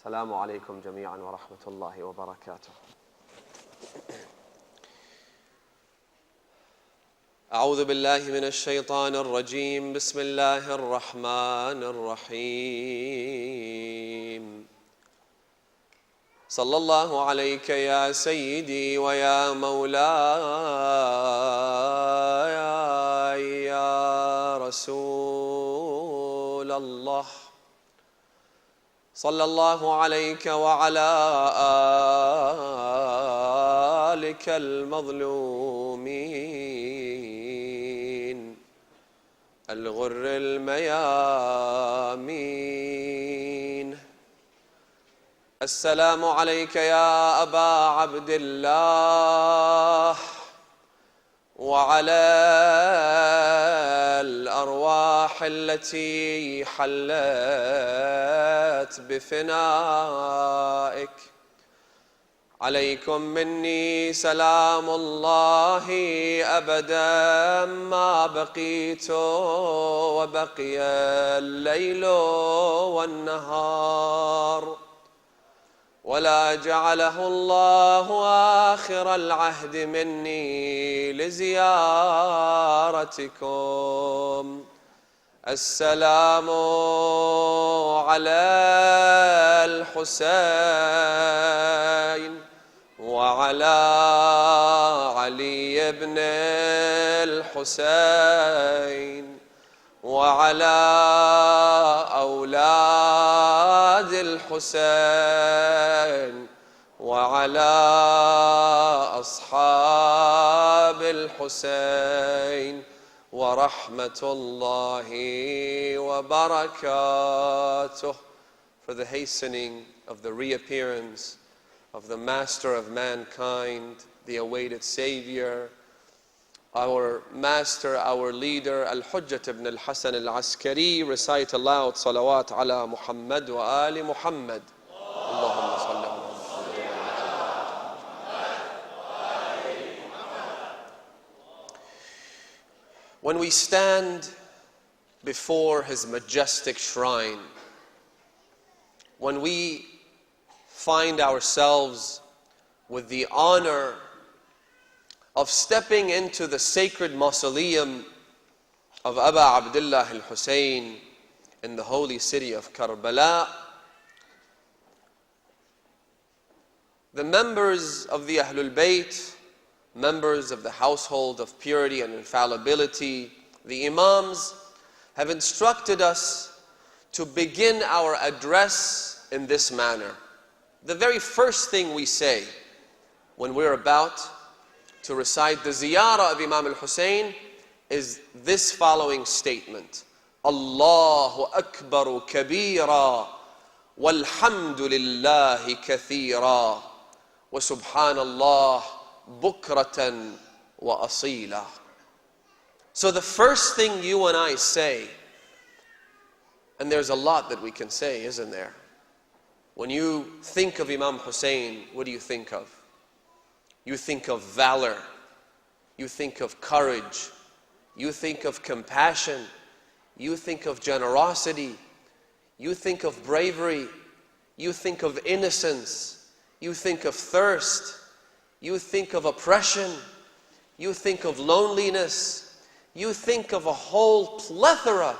السلام عليكم جميعا ورحمة الله وبركاته. أعوذ بالله من الشيطان الرجيم. بسم الله الرحمن الرحيم. صلى الله عليك يا سيدي ويا مولاي يا رسول الله. صلى الله عليك وعلى آلك المظلومين الغر الميامين. السلام عليك يا أبا عبد الله وعلى الأرواح التي حلت بفنائك. عليكم مني سلام الله أبدا ما بقيت وبقي الليل والنهار، ولا جعله الله آخر العهد مني لزيارتكم. السلام على الحسين وعلى علي بن الحسين وعلى أولاد الحسين وعلى أصحاب الحسين ورحمة الله وبركاته. For the hastening of the reappearance of the Master of mankind, the awaited Savior, our Master, our leader, Al-Hujjat ibn al-Hasan al-Askari, recite aloud salawat ala Muhammad wa ali Muhammad. Allahumma salli ala Muhammad. When we stand before His majestic shrine, when we find ourselves with the honor of stepping into the sacred mausoleum of Aba Abdullah al-Hussein in the holy city of Karbala, the members of the Ahlul Bayt, members of the household of purity and infallibility, the Imams, have instructed us to begin our address in this manner. The very first thing we say when we're about to recite the ziyarah of Imam al-Hussein is this following statement: Allahu Akbar kabira walhamdulillahi kathira wa subhanallah bukratan wa asila. So the first thing you and I say, and there's a lot that we can say, isn't there? When you think of Imam Hussein, what do you think of? You think of valor, you think of courage, you think of compassion, you think of generosity, you think of bravery, you think of innocence, you think of thirst, you think of oppression, you think of loneliness, you think of a whole plethora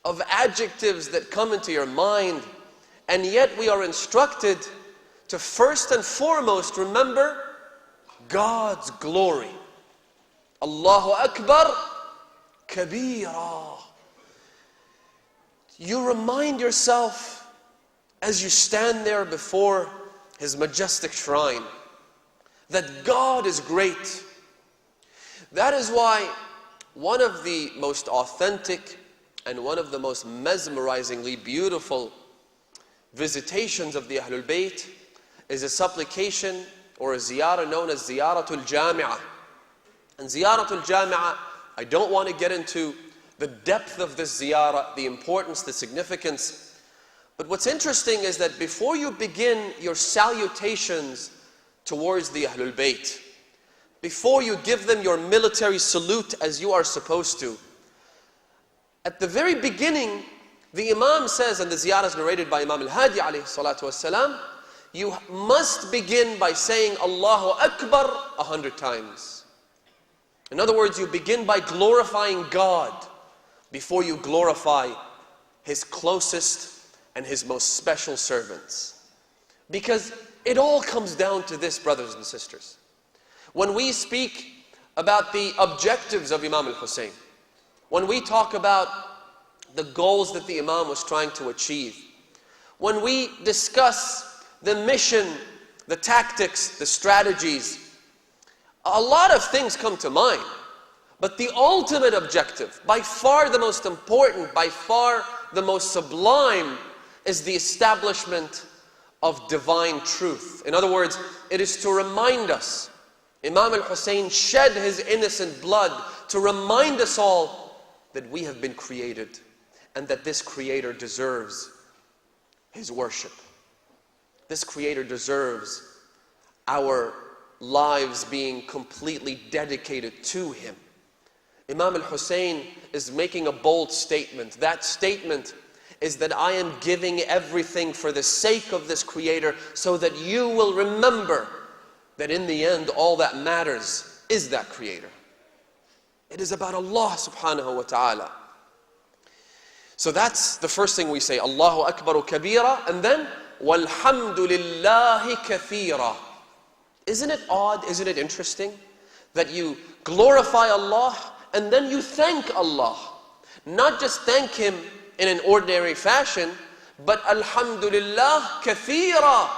of adjectives that come into your mind, and yet we are instructed to first and foremost remember God's glory. Allahu Akbar kabira. You remind yourself as you stand there before His majestic shrine that God is great. That is why one of the most authentic and one of the most mesmerizingly beautiful visitations of the Ahlul Bayt is a supplication or a ziyarah known as Ziyaratul Jami'ah. And Ziyaratul Jami'ah, I don't want to get into the depth of this ziyarah, the importance, the significance. But what's interesting is that before you begin your salutations towards the Ahlul Bayt, before you give them your military salute as you are supposed to, at the very beginning, The Imam says, and the ziyarah is narrated by Imam Al-Hadi alayhi salatu wasalam, you must begin by saying Allahu Akbar 100 times. In other words, you begin by glorifying God before you glorify His closest and His most special servants. Because it all comes down to this, brothers and sisters. When we speak about the objectives of Imam al-Hussein, when we talk about the goals that the Imam was trying to achieve, when we discuss the mission, the tactics, the strategies, a lot of things come to mind. But the ultimate objective, by far the most important, by far the most sublime, is the establishment of divine truth. In other words, it is to remind us, Imam al-Hussein shed his innocent blood to remind us all that we have been created and that this Creator deserves His worship. This Creator deserves our lives being completely dedicated to Him. Imam al-Hussein is making a bold statement. That statement is that I am giving everything for the sake of this Creator so that you will remember that in the end all that matters is that Creator. It is about Allah subhanahu wa ta'ala. So that's the first thing we say, Allahu Akbar kabira, and then walhamdulillahi kathira. Isn't it odd, isn't it interesting that you glorify Allah and then you thank Allah? Not just thank Him in an ordinary fashion, but alhamdulillah kathira.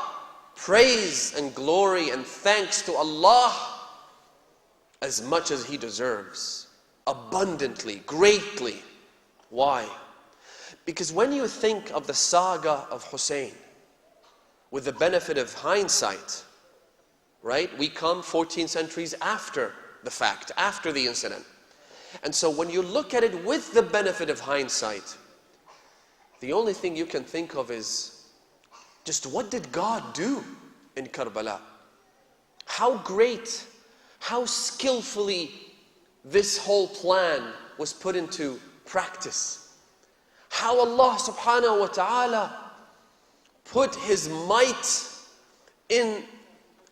Praise and glory and thanks to Allah as much as He deserves, abundantly, greatly. Why? Because when you think of the saga of Hussein, with the benefit of hindsight, right? We come 14 centuries after the fact, after the incident. And so when you look at it with the benefit of hindsight, the only thing you can think of is just what did God do in Karbala? How great, how skillfully this whole plan was put into practice. How Allah subhanahu wa ta'ala put His might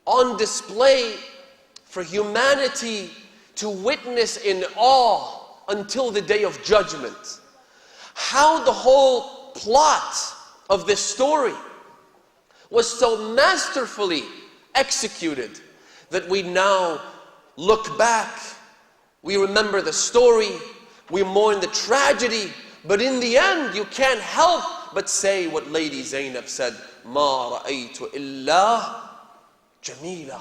on display for humanity to witness in awe until the day of judgment. How the whole plot of this story was so masterfully executed that we now look back, we remember the story, we mourn the tragedy, but in the end you can't help but say what Lady Zainab said, Ma ra'aytu illa jamila.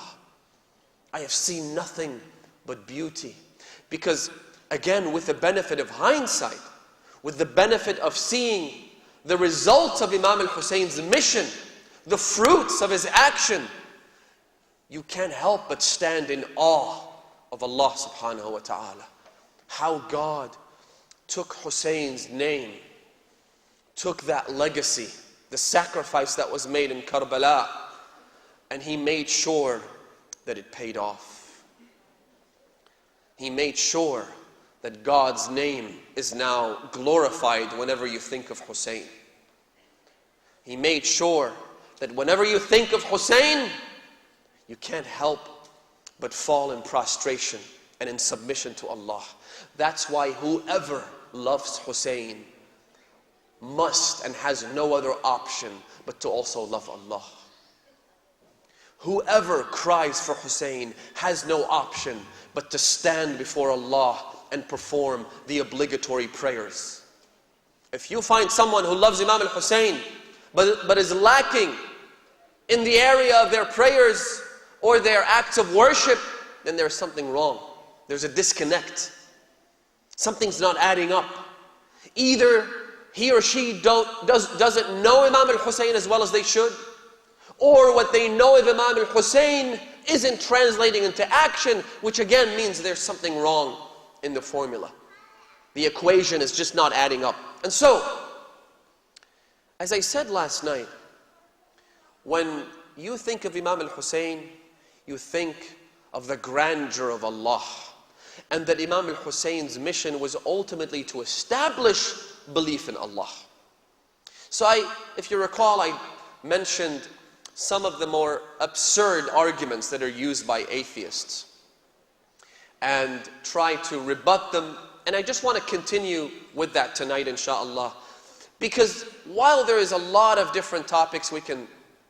I have seen nothing but beauty. Because again, with the benefit of hindsight, with the benefit of seeing the results of Imam al-Hussein's mission, the fruits of his action, you can't help but stand in awe of Allah subhanahu wa ta'ala. How God took Hussein's name, took that legacy, the sacrifice that was made in Karbala, and He made sure that it paid off. He made sure that God's name is now glorified whenever you think of Hussein. He made sure that whenever you think of Hussein, you can't help but fall in prostration and in submission to Allah. That's why whoever loves Hussein must and has no other option but to also love Allah. Whoever cries for Hussein has no option but to stand before Allah and perform the obligatory prayers. If you find someone who loves Imam al-Hussein but is lacking in the area of their prayers or their acts of worship, then there's something wrong. There's a disconnect. Something's not adding up. Either he or she doesn't know Imam al-Hussein as well as they should, or what they know of Imam al-Hussein isn't translating into action, which again means there's something wrong in the formula. The equation is just not adding up. And so, as I said last night, when you think of Imam al-Hussein, you think of the grandeur of Allah, and that Imam al-Hussein's mission was ultimately to establish belief in Allah. So if you recall, I mentioned some of the more absurd arguments that are used by atheists and try to rebut them. And I just want to continue with that tonight, inshallah. Because while there is a lot of different topics we can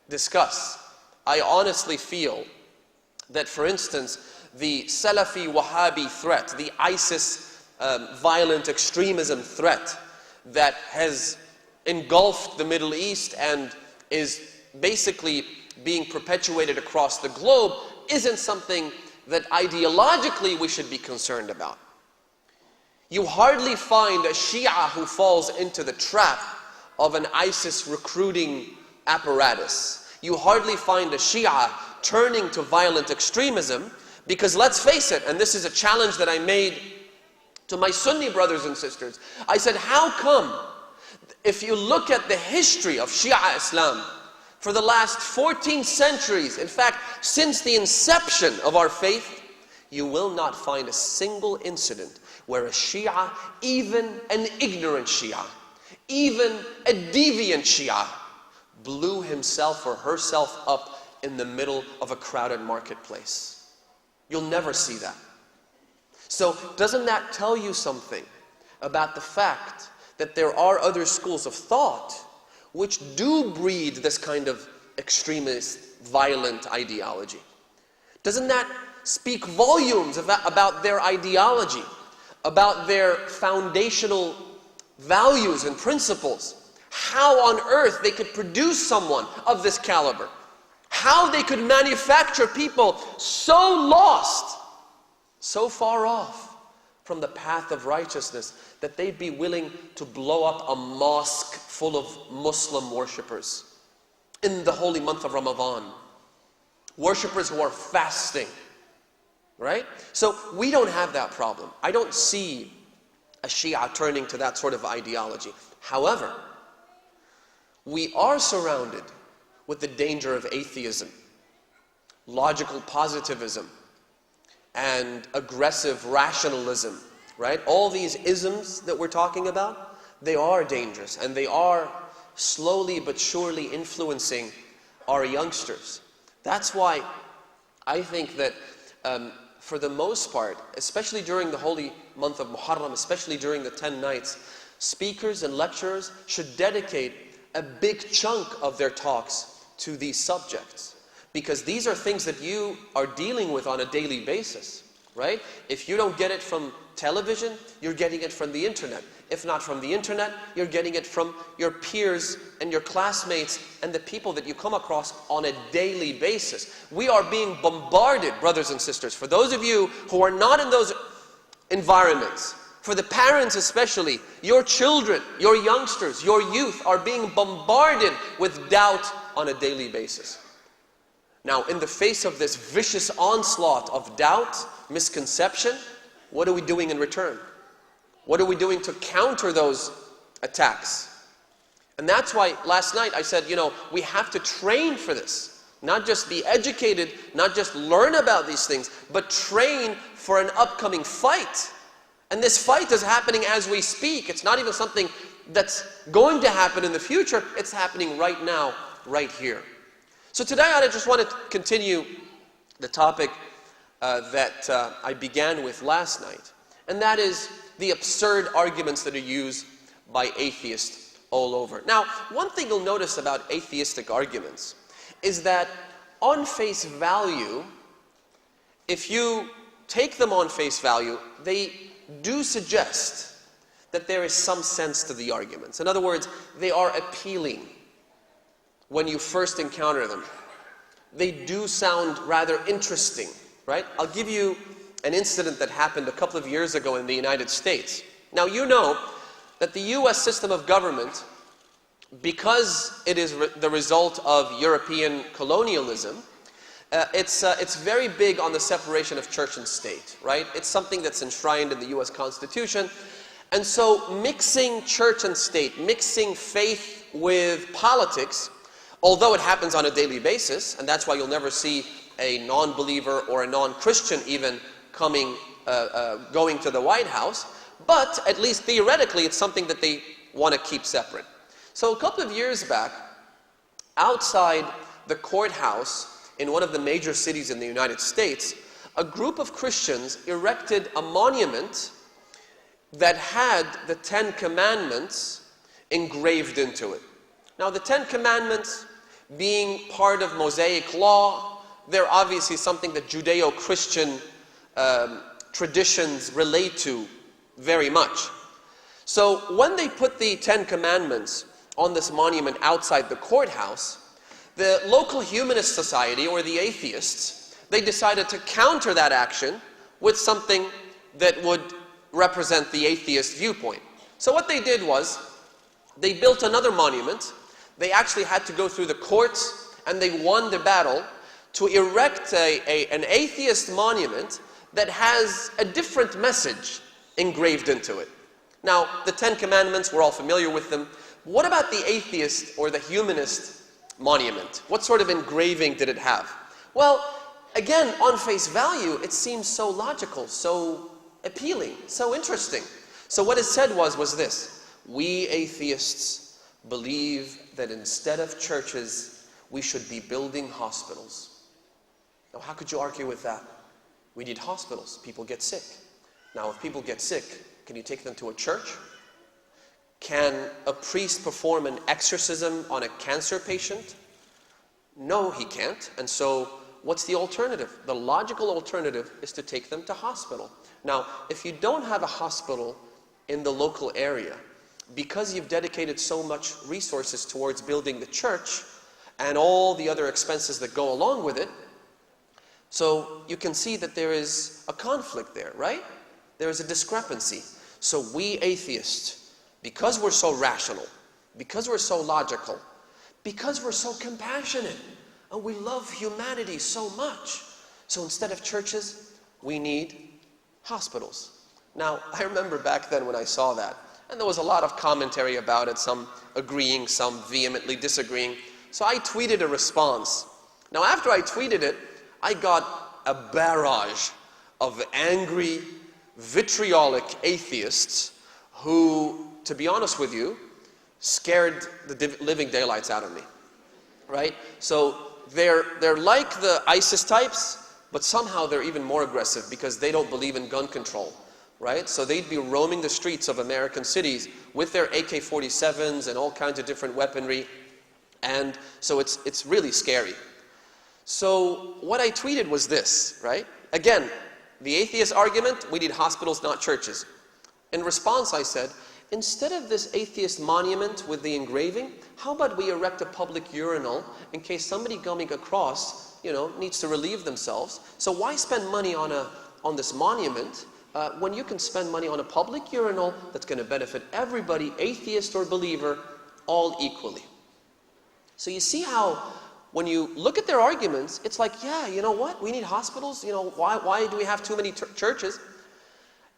discuss, I honestly feel that, for instance, the Salafi Wahhabi threat, the ISIS violent extremism threat that has engulfed the Middle East and is basically being perpetuated across the globe, isn't something that ideologically we should be concerned about. You hardly find a Shia who falls into the trap of an ISIS recruiting apparatus. You hardly find a Shia turning to violent extremism, because let's face it, and this is a challenge that I made to my Sunni brothers and sisters. I said, how come, if you look at the history of Shia Islam, for the last 14 centuries, in fact, since the inception of our faith, you will not find a single incident where a Shia, even an ignorant Shia, even a deviant Shia, blew himself or herself up in the middle of a crowded marketplace. You'll never see that. So doesn't that tell you something about the fact that there are other schools of thought which do breed this kind of extremist, violent ideology? Doesn't that speak volumes about their ideology, about their foundational values and principles? How on earth they could produce someone of this caliber? How they could manufacture people so lost, so far off from the path of righteousness that they'd be willing to blow up a mosque full of Muslim worshippers in the holy month of Ramadan. Worshippers who are fasting, right? So we don't have that problem. I don't see a Shia turning to that sort of ideology. However, we are surrounded with the danger of atheism, logical positivism, and aggressive rationalism, right? All these isms that we're talking about, they are dangerous, and they are slowly but surely influencing our youngsters. That's why I think that for the most part, especially during the holy month of Muharram, especially during the 10 nights, speakers and lecturers should dedicate a big chunk of their talks to these subjects, because these are things that you are dealing with on a daily basis, right? If you don't get it from television, you're getting it from the internet. If not from the internet, you're getting it from your peers and your classmates and the people that you come across on a daily basis. We are being bombarded, brothers and sisters. For those of you who are not in those environments, for the parents especially, your children, your youngsters, your youth are being bombarded with doubt on a daily basis. Now, in the face of this vicious onslaught of doubt, misconception, what are we doing in return? What are we doing to counter those attacks? And that's why last night I said, we have to train for this. Not just be educated, not just learn about these things, but train for an upcoming fight. And this fight is happening as we speak. It's not even something that's going to happen in the future. It's happening right now, right here. So today I just want to continue the topic that I began with last night. And that is the absurd arguments that are used by atheists all over. Now, one thing you'll notice about atheistic arguments is that on face value, if you take them on face value, they do suggest that there is some sense to the arguments. In other words, they are appealing when you first encounter them. They do sound rather interesting, right? I'll give you an incident that happened a couple of years ago in the United States. Now, you know that the US system of government, because it is the result of European colonialism, it's very big on the separation of church and state, right? It's something that's enshrined in the US Constitution. And so mixing church and state, mixing faith with politics, although it happens on a daily basis, and that's why you'll never see a non-believer or a non-Christian even going to the White House, but at least theoretically it's something that they want to keep separate. So a couple of years back, outside the courthouse in one of the major cities in the United States, a group of Christians erected a monument that had the 10 Commandments engraved into it. Now the 10 Commandments, being part of Mosaic law, they're obviously something that Judeo-Christian traditions relate to very much. So when they put the 10 Commandments on this monument outside the courthouse, the local humanist society, or the atheists, they decided to counter that action with something that would represent the atheist viewpoint. So what they did was, they built another monument. They actually had to go through the courts, and they won the battle to erect an atheist monument that has a different message engraved into it. Now, the 10 Commandments, we're all familiar with them. What about the atheist or the humanist monument? What sort of engraving did it have? Well, again, on face value, it seems so logical, so appealing, so interesting. So what it said was this: we atheists believe that instead of churches, we should be building hospitals. Now, how could you argue with that? We need hospitals. People get sick. Now, if people get sick, can you take them to a church? Can a priest perform an exorcism on a cancer patient? No, he can't. And so, what's the alternative? The logical alternative is to take them to hospital. Now, if you don't have a hospital in the local area, because you've dedicated so much resources towards building the church and all the other expenses that go along with it, so you can see that there is a conflict there, right? There is a discrepancy. So we atheists, because we're so rational, because we're so logical, because we're so compassionate, and we love humanity so much, so instead of churches, we need hospitals. Now, I remember back then when I saw that, and there was a lot of commentary about it, some agreeing, some vehemently disagreeing. So I tweeted a response. Now, after I tweeted it, I got a barrage of angry, vitriolic atheists who, to be honest with you, scared the living daylights out of me, right? So they're like the ISIS types, but somehow they're even more aggressive because they don't believe in gun control, right? So they'd be roaming the streets of American cities with their AK-47s and all kinds of different weaponry, and so it's really scary. So what I tweeted was this, right? Again, the atheist argument, we need hospitals, not churches. In response, I said, instead of this atheist monument with the engraving, how about we erect a public urinal in case somebody coming across, needs to relieve themselves? So why spend money on this monument when you can spend money on a public urinal that's going to benefit everybody, atheist or believer, all equally? So you see how, when you look at their arguments, it's like, yeah, you know what? We need hospitals. Why do we have too many churches?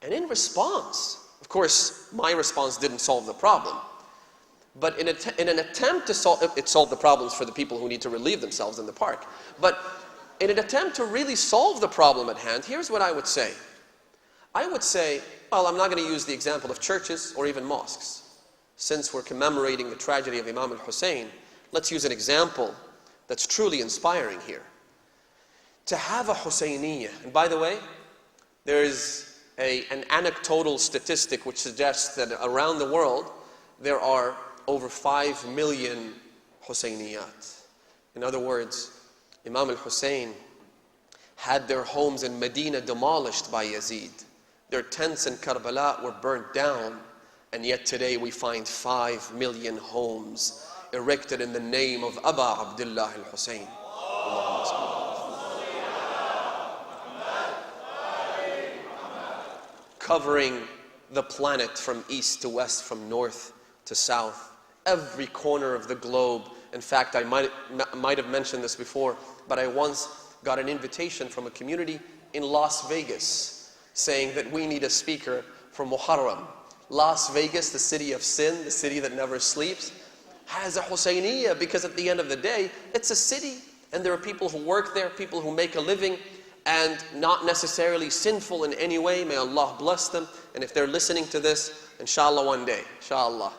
And in response, of course, my response didn't solve the problem. But in an attempt to solve, it solved the problems for the people who need to relieve themselves in the park. But in an attempt to really solve the problem at hand, here's what I would say. I would say, well, I'm not going to use the example of churches or even mosques. Since we're commemorating the tragedy of Imam al-Hussein, let's use an example that's truly inspiring here. To have a Husayniyah, and by the way, there is an anecdotal statistic which suggests that around the world there are over 5 million Husayniyat. In other words, Imam al-Hussein had their homes in Medina demolished by Yazid. Their tents in Karbala were burnt down, and yet today we find 5 million homes erected in the name of Aba Abdullah al-Hussein. Covering the planet from east to west, from north to south, every corner of the globe. In fact, I might have mentioned this before, but I once got an invitation from a community in Las Vegas saying that we need a speaker for Muharram. Las Vegas, the city of sin, the city that never sleeps, has a Husayniyah because at the end of the day, it's a city and there are people who work there, people who make a living, and not necessarily sinful in any way. May Allah bless them. And if they're listening to this, inshallah one day, inshallah.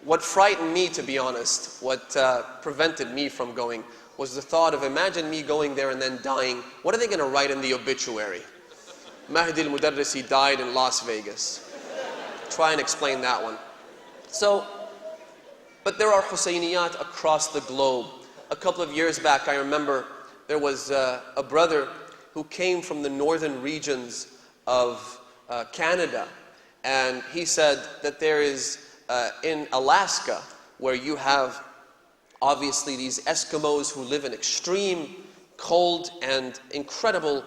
what frightened me, to be honest, what prevented me from going, was the thought of, imagine me going there and then dying. What are they going to write in the obituary? Mahdi Al-Modereesi died in Las Vegas. Try and explain that one. So, but there are Husayniyat across the globe. A couple of years back, I remember there was a brother who came from the northern regions of Canada, and he said that there is in Alaska, where you have obviously these Eskimos who live in extreme cold and incredible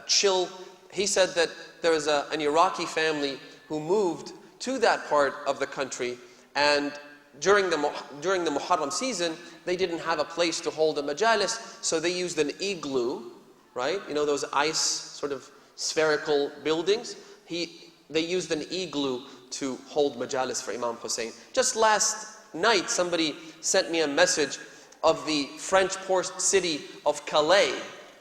chill. He said that there is an Iraqi family who moved to that part of the country, and during the Muharram season, they didn't have a place to hold a majalis, so they used an igloo, right? You know those ice sort of spherical buildings? They used an igloo to hold majalis for Imam Hussein. Just last night, somebody sent me a message of the French port city of Calais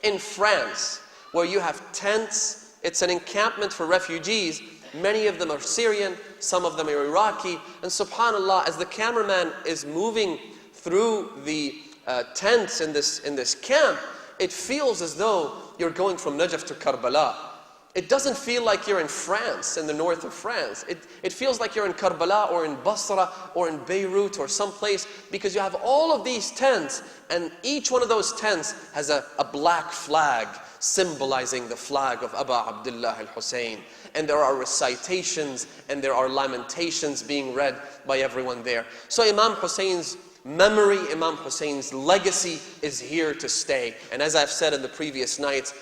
in France, where you have tents. It's an encampment for refugees. Many of them are Syrian, some of them are Iraqi. And subhanAllah, as the cameraman is moving through the tents in this camp, it feels as though you're going from Najaf to Karbala. It doesn't feel like you're in France, in the north of France. It feels like you're in Karbala or in Basra or in Beirut or someplace, because you have all of these tents, and each one of those tents has a black flag symbolizing the flag of Aba Abdullah al-Hussein. And there are recitations and there are lamentations being read by everyone there. So Imam Hussein's memory, Imam Hussein's legacy is here to stay. And as I've said in the previous nights,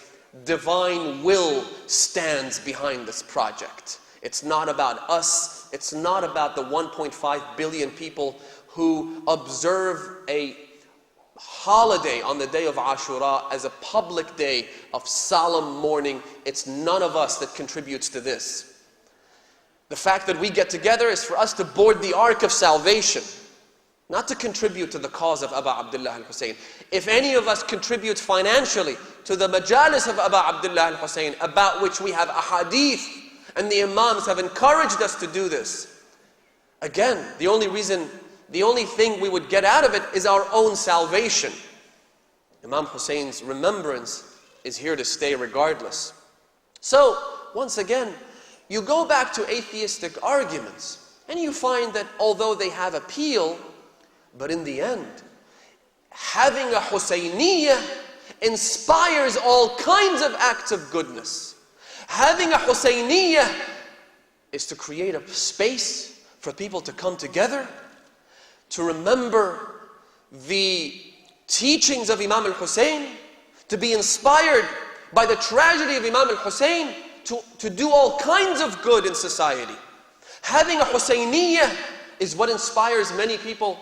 divine will stands behind this project. It's not about us. It's not about the 1.5 billion people who observe a holiday on the day of Ashura as a public day of solemn mourning. It's none of us that contributes to this. The fact that we get together is for us to board the ark of salvation, not to contribute to the cause of Aba Abdullah al-Hussein. If any of us contributes financially to the majalis of Aba Abdullah al-Hussein, about which we have ahadith, and the imams have encouraged us to do this, again, the only thing we would get out of it is our own salvation. Imam Hussein's remembrance is here to stay regardless. So, once again, you go back to atheistic arguments, and you find that although they have appeal, but in the end, having a Husayniyah inspires all kinds of acts of goodness. Having a Husayniyah is to create a space for people to come together, to remember the teachings of Imam al-Hussein, to be inspired by the tragedy of Imam al-Hussein, to do all kinds of good in society. Having a Husayniyah is what inspires many people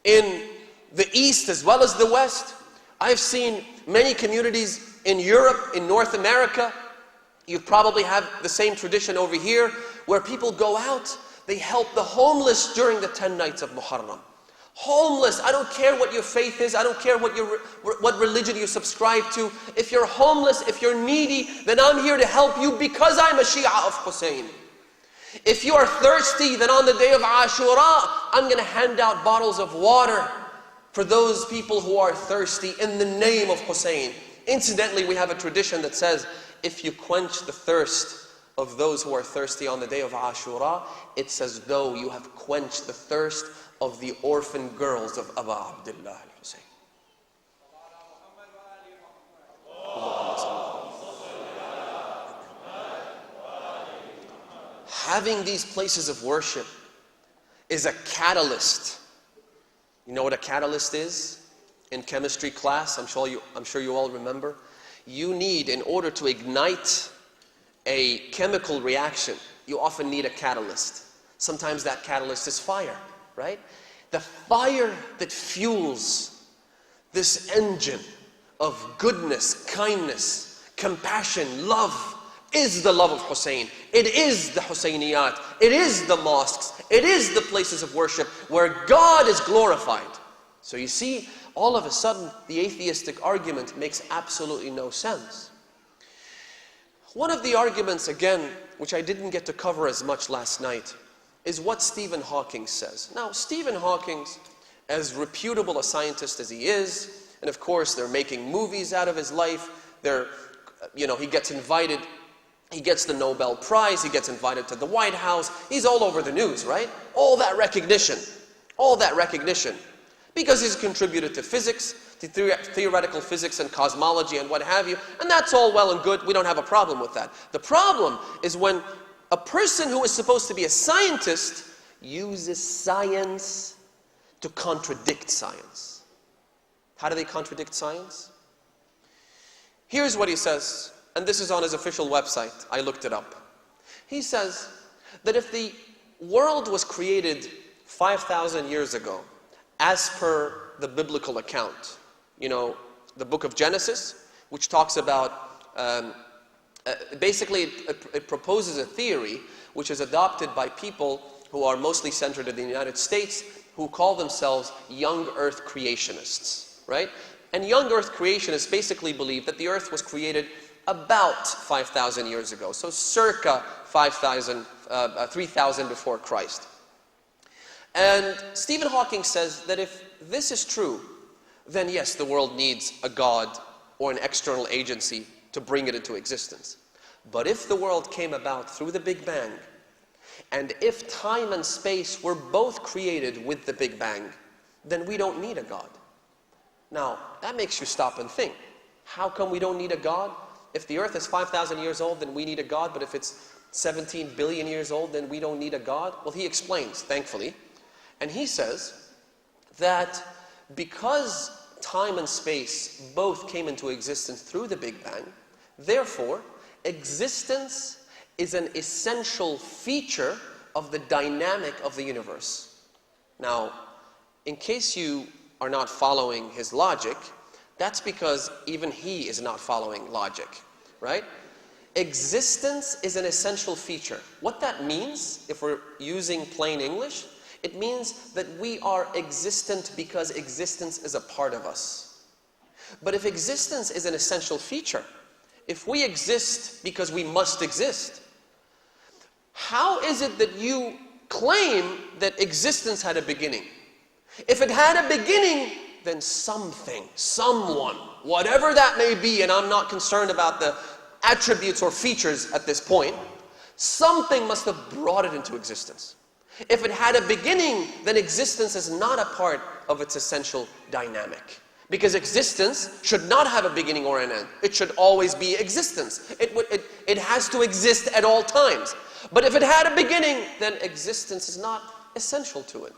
in the East as well as the West. I've seen many communities in Europe, in North America. You probably have the same tradition over here, where people go out, they help the homeless during the 10 nights of Muharram. Homeless, I don't care what your faith is, I don't care what religion you subscribe to. If you're homeless, if you're needy, then I'm here to help you because I'm a Shia of Hussein. If you are thirsty, then on the day of Ashura, I'm going to hand out bottles of water for those people who are thirsty in the name of Hussein. Incidentally, we have a tradition that says, if you quench the thirst of those who are thirsty on the day of Ashura, it's as though you have quenched the thirst of the orphan girls of Aba Abdullah al-Hussein. Having these places of worship is a catalyst. You know what a catalyst is? In chemistry class, I'm sure you all remember. You need, in order to ignite a chemical reaction, you often need a catalyst. Sometimes that catalyst is fire, right? The fire that fuels this engine of goodness, kindness, compassion, love, is the love of Hussein. It is the Husayniyat. It is the mosques. It is the places of worship where God is glorified. So you see, all of a sudden, the atheistic argument makes absolutely no sense. One of the arguments, again, which I didn't get to cover as much last night, is what Stephen Hawking says. Now, Stephen Hawking, as reputable a scientist as he is, and of course they're making movies out of his life, he gets invited, he gets the Nobel Prize, he gets invited to the White House, he's all over the news, right? All that recognition, because he's contributed to physics, to theoretical physics and cosmology and what have you, and that's all well and good, we don't have a problem with that. The problem is when a person who is supposed to be a scientist uses science to contradict science. How do they contradict science? Here's what he says, and this is on his official website, I looked it up. He says that if the world was created 5,000 years ago, as per the biblical account, the book of Genesis, which talks about, basically it proposes a theory which is adopted by people who are mostly centered in the United States, who call themselves young earth creationists, right? And young earth creationists basically believe that the earth was created about 5,000 years ago, so circa 3,000 before Christ. And Stephen Hawking says that if this is true, then yes, the world needs a God or an external agency to bring it into existence. But if the world came about through the Big Bang, and if time and space were both created with the Big Bang, then we don't need a God. Now, that makes you stop and think. How come we don't need a God? If the earth is 5,000 years old, then we need a God, but if it's 17 billion years old, then we don't need a God? Well, he explains, thankfully, and he says that because time and space both came into existence through the Big Bang, therefore, existence is an essential feature of the dynamic of the universe. Now, in case you are not following his logic, that's because even he is not following logic, right? Existence is an essential feature. What that means, if we're using plain English, it means that we are existent because existence is a part of us. But if existence is an essential feature, if we exist because we must exist, how is it that you claim that existence had a beginning? If it had a beginning, then something, someone, whatever that may be, and I'm not concerned about the attributes or features at this point, something must have brought it into existence. If it had a beginning, then existence is not a part of its essential dynamic. Because existence should not have a beginning or an end. It should always be existence. It has to exist at all times. But if it had a beginning, then existence is not essential to it.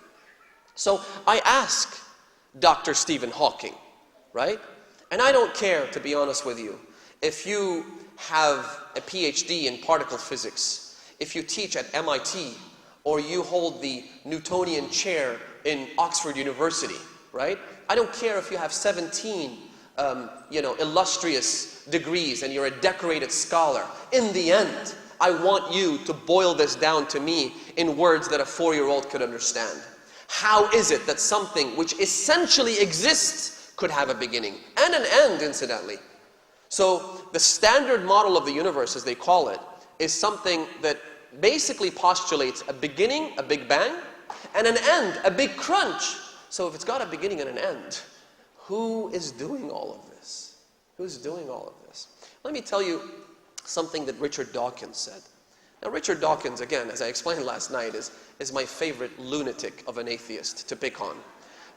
So I ask Dr. Stephen Hawking, right? And I don't care, to be honest with you, if you have a PhD in particle physics, if you teach at MIT, or you hold the Newtonian chair in Oxford University, right? I don't care if you have 17, illustrious degrees and you're a decorated scholar. In the end, I want you to boil this down to me in words that a 4-year-old could understand. How is it that something which essentially exists could have a beginning and an end, incidentally? So the standard model of the universe, as they call it, is something that basically postulates a beginning, a Big Bang, and an end, a big crunch. So if it's got a beginning and an end, who is doing all of this? Who's doing all of this? Let me tell you something that Richard Dawkins said. Now, Richard Dawkins, again, as I explained last night, is my favorite lunatic of an atheist to pick on,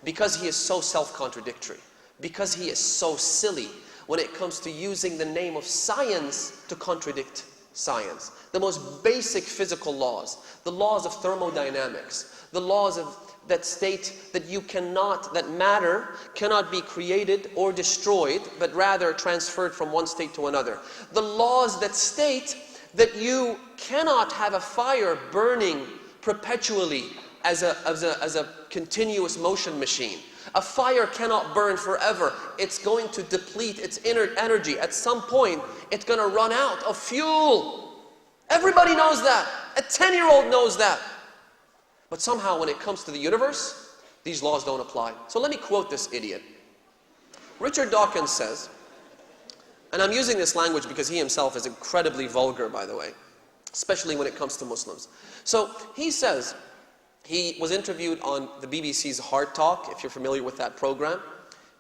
because he is so self-contradictory, because he is so silly when it comes to using the name of science to contradict science. The most basic physical laws, the laws of thermodynamics, the laws that state that that matter cannot be created or destroyed, but rather transferred from one state to another. The laws that state that you cannot have a fire burning perpetually as a continuous motion machine. A fire cannot burn forever. It's going to deplete its inner energy. At some point, it's going to run out of fuel. Everybody knows that. A 10-year-old knows that. But somehow when it comes to the universe, these laws don't apply. So let me quote this idiot. Richard Dawkins says, and I'm using this language because he himself is incredibly vulgar, by the way. especially when it comes to Muslims. So he says, he was interviewed on the BBC's Hard Talk, if you're familiar with that program,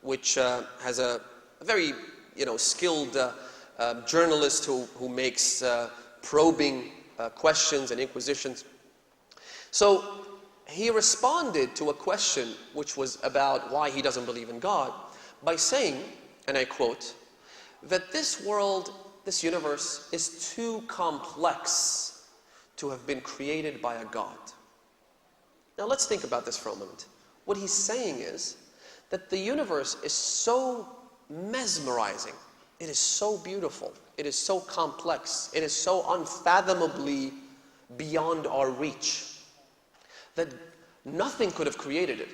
which has a very skilled journalist who makes probing questions and inquisitions. So he responded to a question which was about why he doesn't believe in God by saying, and I quote, that this world, this universe is too complex to have been created by a God. Now let's think about this for a moment. What he's saying is that the universe is so mesmerizing, it is so beautiful, it is so complex, it is so unfathomably beyond our reach, that nothing could have created it.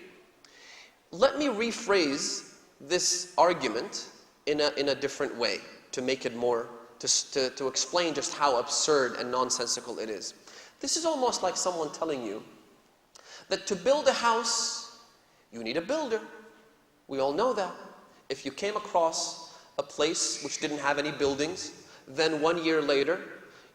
Let me rephrase this argument in a different way to make it more, to explain just how absurd and nonsensical it is. This is almost like someone telling you that to build a house, you need a builder. We all know that. If you came across a place which didn't have any buildings, then 1 year later,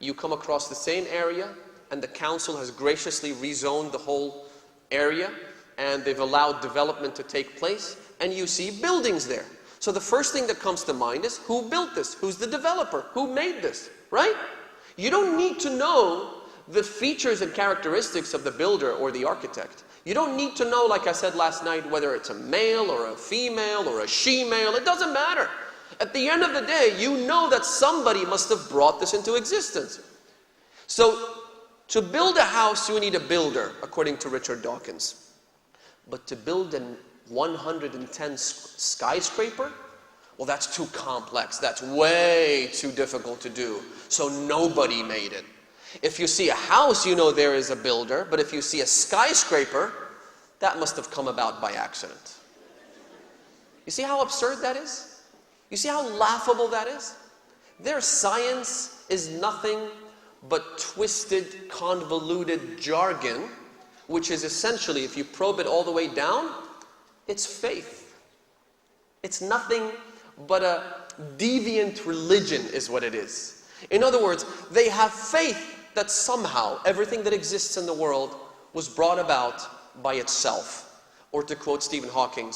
you come across the same area, and the council has graciously rezoned the whole area, and they've allowed development to take place, and you see buildings there. So the first thing that comes to mind is, who built this? Who's the developer? Who made this? Right? You don't need to know the features and characteristics of the builder or the architect. You don't need to know, like I said last night, whether it's a male or a female or a she-male. It doesn't matter. At the end of the day, you know that somebody must have brought this into existence. So, to build a house, you need a builder, according to Richard Dawkins. But to build a 110 skyscraper, well, that's too complex. That's way too difficult to do. So nobody made it. If you see a house, you know there is a builder, but if you see a skyscraper, that must have come about by accident. You see how absurd that is? You see how laughable that is? Their science is nothing but twisted, convoluted jargon, which is essentially, if you probe it all the way down, it's faith. It's nothing but a deviant religion is what it is. In other words, they have faith that somehow everything that exists in the world was brought about by itself, or to quote Stephen Hawking,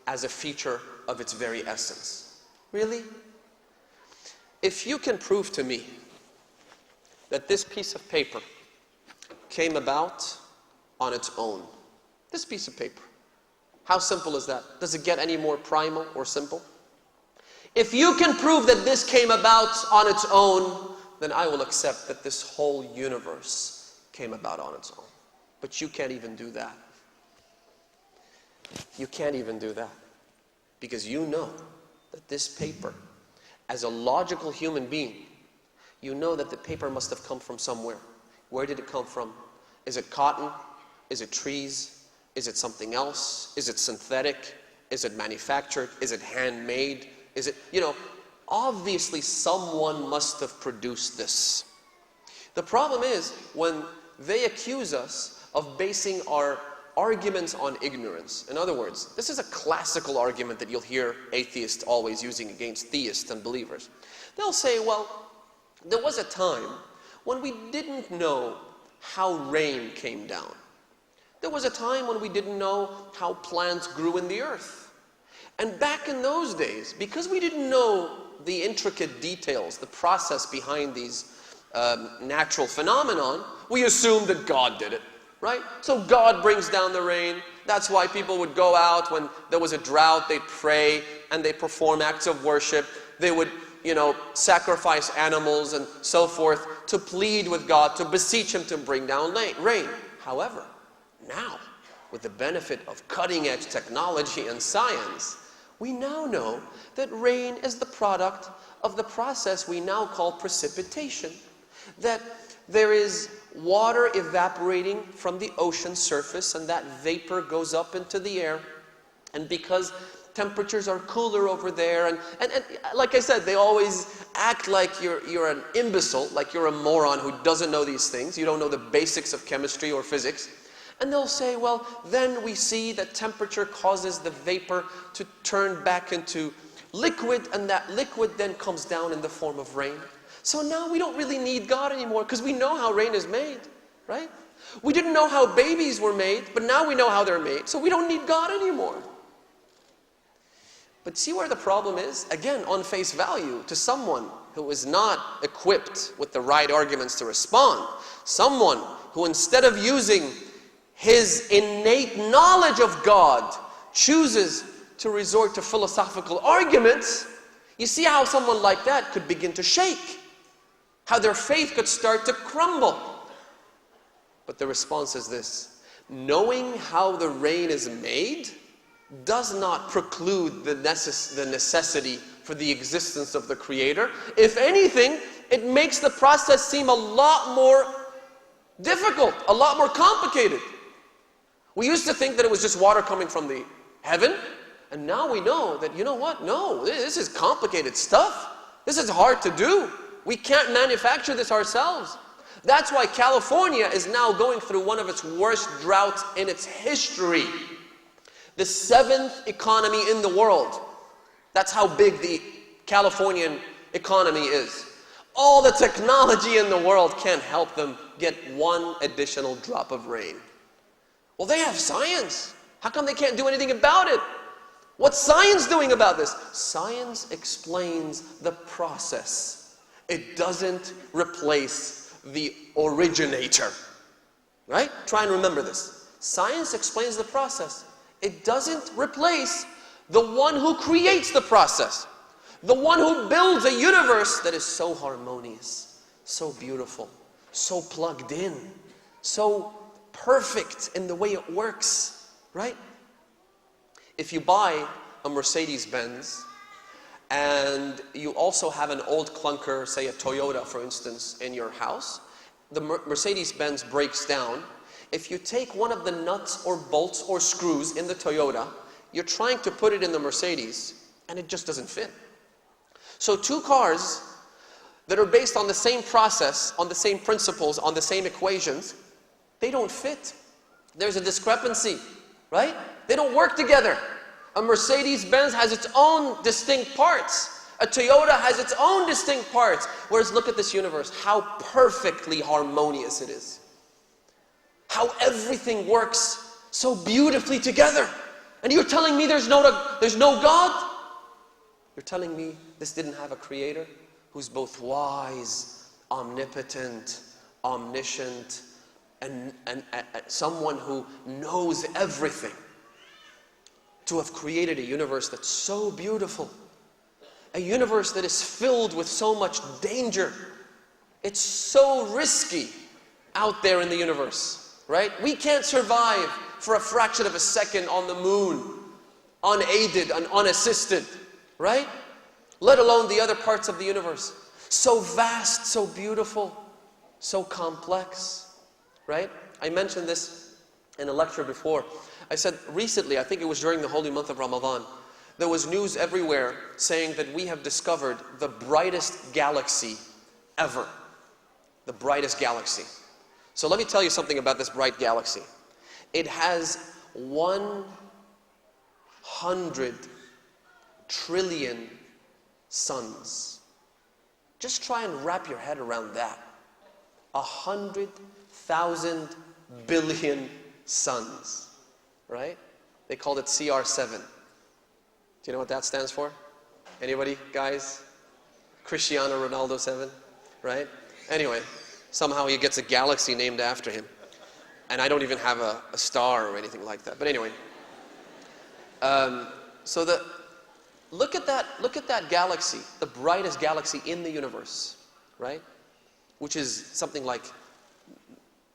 as a feature of its very essence. Really? If you can prove to me that this piece of paper came about on its own, this piece of paper, how simple is that? Does it get any more primal or simple? If you can prove that this came about on its own, then I will accept that this whole universe came about on its own. But you can't even do that. You can't even do that. Because you know that this paper, as a logical human being, you know that the paper must have come from somewhere. Where did it come from? Is it cotton? Is it trees? Is it something else? Is it synthetic? Is it manufactured? Is it handmade? Is it, obviously someone must have produced this. The problem is when they accuse us of basing our arguments on ignorance. In other words, this is a classical argument that you'll hear atheists always using against theists and believers. They'll say, well, there was a time when we didn't know how rain came down. There was a time when we didn't know how plants grew in the earth. And back in those days, because we didn't know the intricate details, the process behind these natural phenomenon, we assumed that God did it, right? So God brings down the rain. That's why people would go out when there was a drought, they'd pray and they perform acts of worship. They would, sacrifice animals and so forth to plead with God, to beseech Him to bring down rain. However, now, with the benefit of cutting-edge technology and science, we now know that rain is the product of the process we now call precipitation. That there is water evaporating from the ocean surface and that vapor goes up into the air. And because temperatures are cooler over there, and like I said, they always act like you're an imbecile, like you're a moron who doesn't know these things. You don't know the basics of chemistry or physics. And they'll say, well, then we see that temperature causes the vapor to turn back into liquid, and that liquid then comes down in the form of rain. So now we don't really need God anymore because we know how rain is made, right? We didn't know how babies were made, but now we know how they're made, so we don't need God anymore. But see where the problem is? Again, on face value, to someone who is not equipped with the right arguments to respond, someone who instead of using his innate knowledge of God chooses to resort to philosophical arguments, you see how someone like that could begin to shake, how their faith could start to crumble. But the response is this: knowing how the rain is made does not preclude the necessity for the existence of the Creator. If anything, it makes the process seem a lot more difficult, a lot more complicated. We used to think that it was just water coming from the heaven, and now we know that, you know what? No, this is complicated stuff. This is hard to do. We can't manufacture this ourselves. That's why California is now going through one of its worst droughts in its history. The 7th economy in the world. That's how big the Californian economy is. All the technology in the world can't help them get one additional drop of rain. Well, they have science. How come they can't do anything about it? What's science doing about this? Science explains the process. It doesn't replace the originator. Right? Try and remember this. Science explains the process. It doesn't replace the one who creates the process. The one who builds a universe that is so harmonious, so beautiful, so plugged in, so perfect in the way it works, right? If you buy a Mercedes-Benz and you also have an old clunker, say a Toyota for instance, in your house, the Mercedes-Benz breaks down. If you take one of the nuts or bolts or screws in the Toyota, you're trying to put it in the Mercedes and it just doesn't fit. So two cars that are based on the same process, on the same principles, on the same equations, they don't fit. There's a discrepancy, right? They don't work together. A Mercedes-Benz has its own distinct parts. A Toyota has its own distinct parts. Whereas look at this universe, how perfectly harmonious it is. How everything works so beautifully together. And you're telling me there's no God? You're telling me this didn't have a creator who's both wise, omnipotent, omniscient, and someone who knows everything, to have created a universe that's so beautiful, a universe that is filled with so much danger. It's so risky out there in the universe, right? We can't survive for a fraction of a second on the moon, unaided and unassisted, right? Let alone the other parts of the universe. So vast, so beautiful, so complex, right? I mentioned this in a lecture before. I said recently, I think it was during the holy month of Ramadan, there was news everywhere saying that we have discovered the brightest galaxy ever. The brightest galaxy. So let me tell you something about this bright galaxy. It has 100 trillion suns. Just try and wrap your head around that. 100,000 billion suns, right? They called it CR7. Do you know what that stands for? Anybody, guys? Cristiano Ronaldo 7, right? Anyway, somehow he gets a galaxy named after him. And I don't even have a star or anything like that. But anyway, look at that galaxy, the brightest galaxy in the universe, right? Which is something like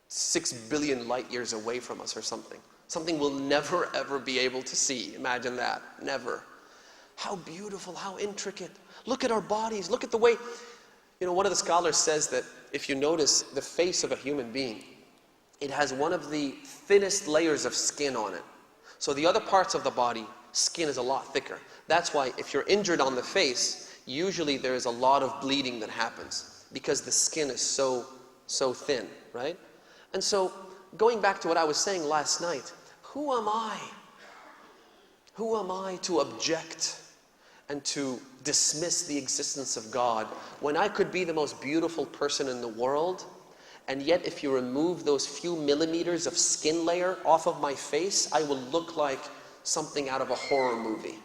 6 billion light years away from us or something. Something we'll never ever be able to see. Imagine that, never. How beautiful, how intricate. Look at our bodies, look at the way, one of the scholars says that if you notice the face of a human being, it has one of the thinnest layers of skin on it. So the other parts of the body, skin is a lot thicker. That's why if you're injured on the face, usually there is a lot of bleeding that happens because the skin is so thin, right? And so going back to what I was saying last night, who am I? Who am I to object and to dismiss the existence of God when I could be the most beautiful person in the world, and yet if you remove those few millimeters of skin layer off of my face, I will look like something out of a horror movie,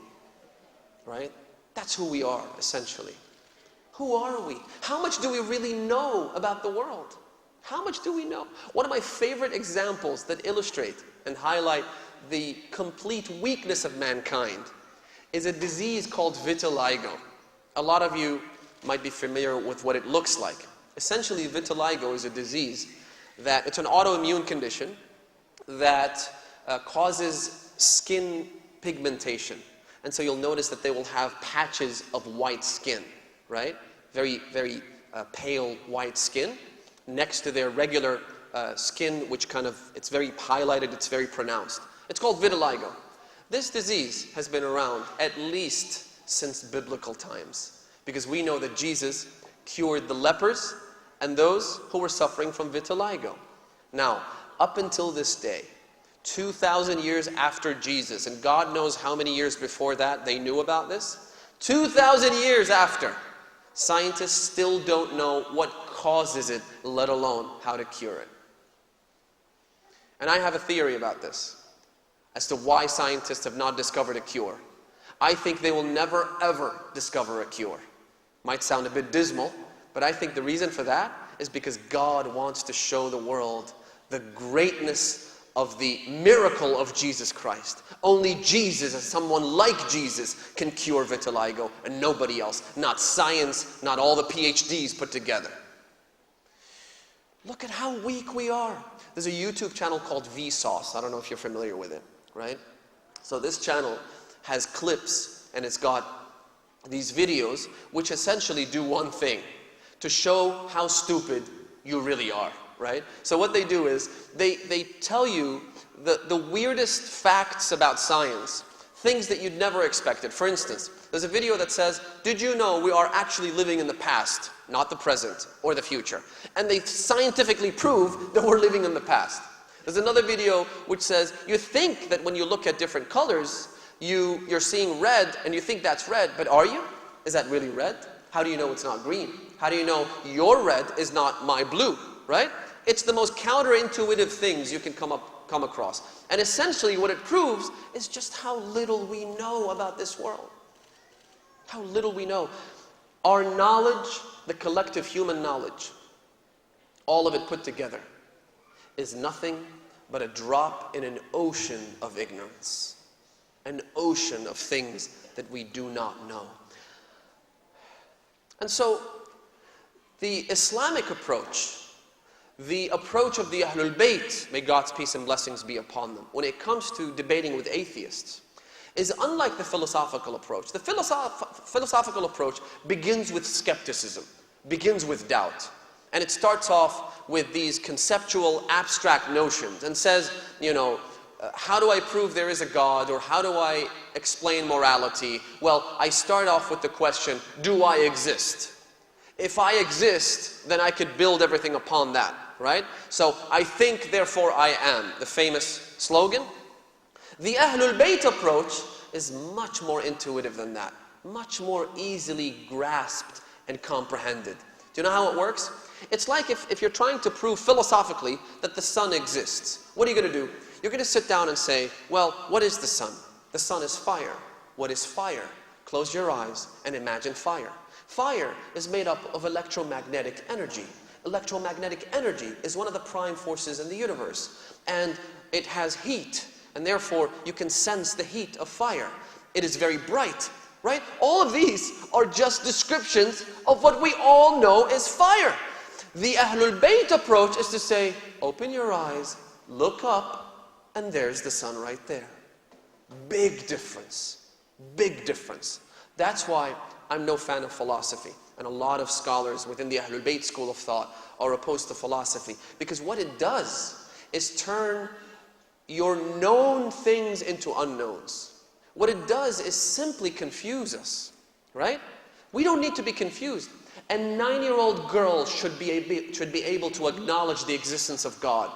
right? That's who we are, essentially. Who are we? How much do we really know about the world? How much do we know? One of my favorite examples that illustrate and highlight the complete weakness of mankind is a disease called vitiligo. A lot of you might be familiar with what it looks like. Essentially, vitiligo is a disease that, it's an autoimmune condition that causes skin pigmentation. And so you'll notice that they will have patches of white skin, right? Very, very pale white skin next to their regular skin, which kind of, it's very highlighted, it's very pronounced. It's called vitiligo. This disease has been around at least since biblical times, because we know that Jesus cured the lepers and those who were suffering from vitiligo. Now, up until this day, 2,000 years after Jesus, and God knows how many years before that they knew about this, 2,000 years after, scientists still don't know what causes it, let alone how to cure it. And I have a theory about this, as to why scientists have not discovered a cure. I think they will never ever discover a cure. Might sound a bit dismal, but I think the reason for that is because God wants to show the world the greatness of the miracle of Jesus Christ. Only Jesus, and someone like Jesus, can cure vitiligo, and nobody else. Not science, not all the PhDs put together. Look at how weak we are. There's a YouTube channel called Vsauce. I don't know if you're familiar with it, right? So this channel has clips, and it's got these videos which essentially do one thing: to show how stupid you really are, right? So what they do is they tell you the weirdest facts about science, things that you'd never expected. For instance, there's a video that says, did you know we are actually living in the past, not the present or the future? And they scientifically prove that we're living in the past. There's another video which says, you think that when you look at different colors, you're seeing red and you think that's red, but are you? Is that really red? How do you know it's not green? How do you know your red is not my blue, right? It's the most counterintuitive things you can come across. And essentially what it proves is just how little we know about this world. How little we know. Our knowledge, the collective human knowledge, all of it put together, is nothing but a drop in an ocean of ignorance. An ocean of things that we do not know. And so, the Islamic approach, the approach of the Ahlul Bayt, may God's peace and blessings be upon them, when it comes to debating with atheists, is unlike the philosophical approach. The philosophical approach begins with skepticism, begins with doubt. And it starts off with these conceptual, abstract notions and says, you know, how do I prove there is a God, or how do I explain morality? Well, I start off with the question, do I exist? If I exist, then I could build everything upon that, right? So, I think, therefore I am, the famous slogan. The Ahlul Bayt approach is much more intuitive than that, much more easily grasped and comprehended. Do you know how it works? It's like if you're trying to prove philosophically that the sun exists. What are you going to do? You're going to sit down and say, well, what is the sun? The sun is fire. What is fire? Close your eyes and imagine fire. Fire is made up of electromagnetic energy. Electromagnetic energy is one of the prime forces in the universe. And it has heat. And therefore, you can sense the heat of fire. It is very bright, right? All of these are just descriptions of what we all know is fire. The Ahlul Bayt approach is to say, open your eyes, look up, and there's the sun right there. Big difference. Big difference. That's why I'm no fan of philosophy. And a lot of scholars within the Ahlul Bayt school of thought are opposed to philosophy. Because what it does is turn your known things into unknowns. What it does is simply confuse us, right? We don't need to be confused. A 9-year-old girl should be able to acknowledge the existence of God.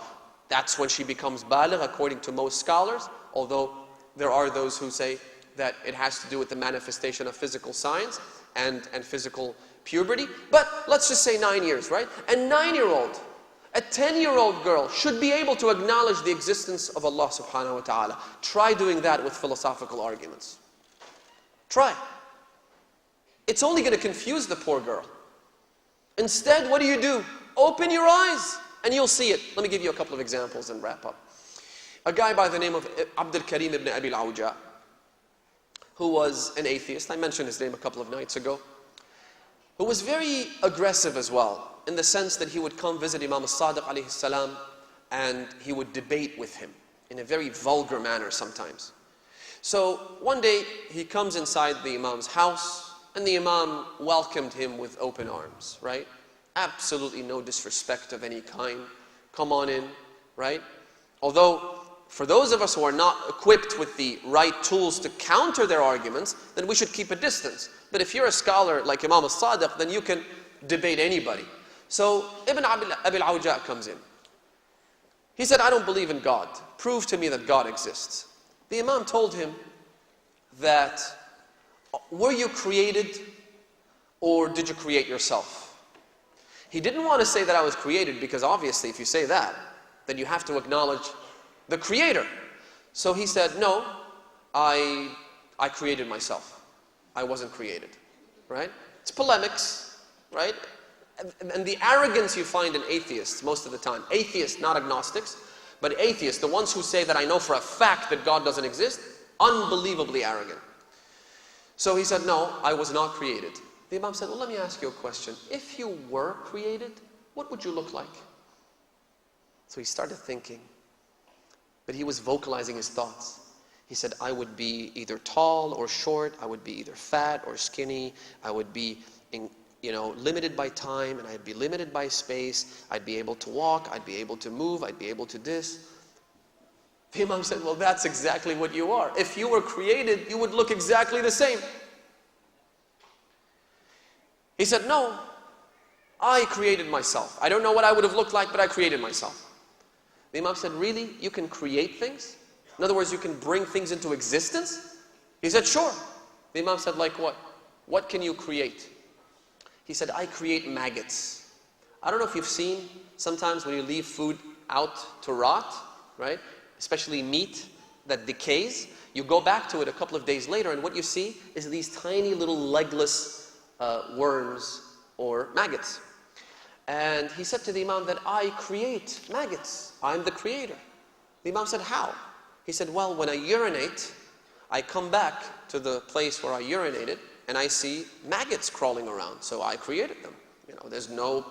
That's when she becomes baligh, according to most scholars, although there are those who say that it has to do with the manifestation of physical signs and physical puberty. But let's just say 9 years, right? A 9-year-old, a 10-year-old girl should be able to acknowledge the existence of Allah subhanahu wa ta'ala. Try doing that with philosophical arguments. Try. It's only going to confuse the poor girl. Instead, what do? Open your eyes and you'll see it. Let me give you a couple of examples and wrap up. A guy by the name of Abdul Karim ibn Abi al-Awja, who was an atheist, I mentioned his name a couple of nights ago, who was very aggressive as well, in the sense that he would come visit Imam al-Sadiq alayhi salam and he would debate with him in a very vulgar manner sometimes. So one day he comes inside the Imam's house and the Imam welcomed him with open arms, right? Absolutely no disrespect of any kind. Come on in, right? Although, for those of us who are not equipped with the right tools to counter their arguments, then we should keep a distance. But if you're a scholar like Imam al-Sadiq, then you can debate anybody. So Ibn Abi al-Awja comes in. He said, I don't believe in God. Prove to me that God exists. The Imam told him that, were you created or did you create yourself? He didn't want to say that I was created, because obviously if you say that, then you have to acknowledge the creator. So he said, no, I created myself. I wasn't created, right? It's polemics, right? And the arrogance you find in atheists most of the time, atheists, not agnostics, but atheists, the ones who say that I know for a fact that God doesn't exist, unbelievably arrogant. So he said, no, I was not created. The Imam said, well, let me ask you a question. If you were created, what would you look like? So he started thinking, but he was vocalizing his thoughts. He said, I would be either tall or short, I would be either fat or skinny, I would be limited by time, and I'd be limited by space, I'd be able to walk, I'd be able to move, I'd be able to this. The Imam said, well, that's exactly what you are. If you were created, you would look exactly the same. He said, no, I created myself. I don't know what I would have looked like, but I created myself. The Imam said, really? You can create things? In other words, you can bring things into existence? He said, sure. The Imam said, like what? What can you create? He said, I create maggots. I don't know if you've seen, sometimes when you leave food out to rot, right? Especially meat that decays, you go back to it a couple of days later, and what you see is these tiny little legless worms or maggots. And he said to the Imam that I create maggots. I'm the creator. The Imam said, how? He said, well, when I urinate, I come back to the place where I urinated and I see maggots crawling around. So I created them. There's no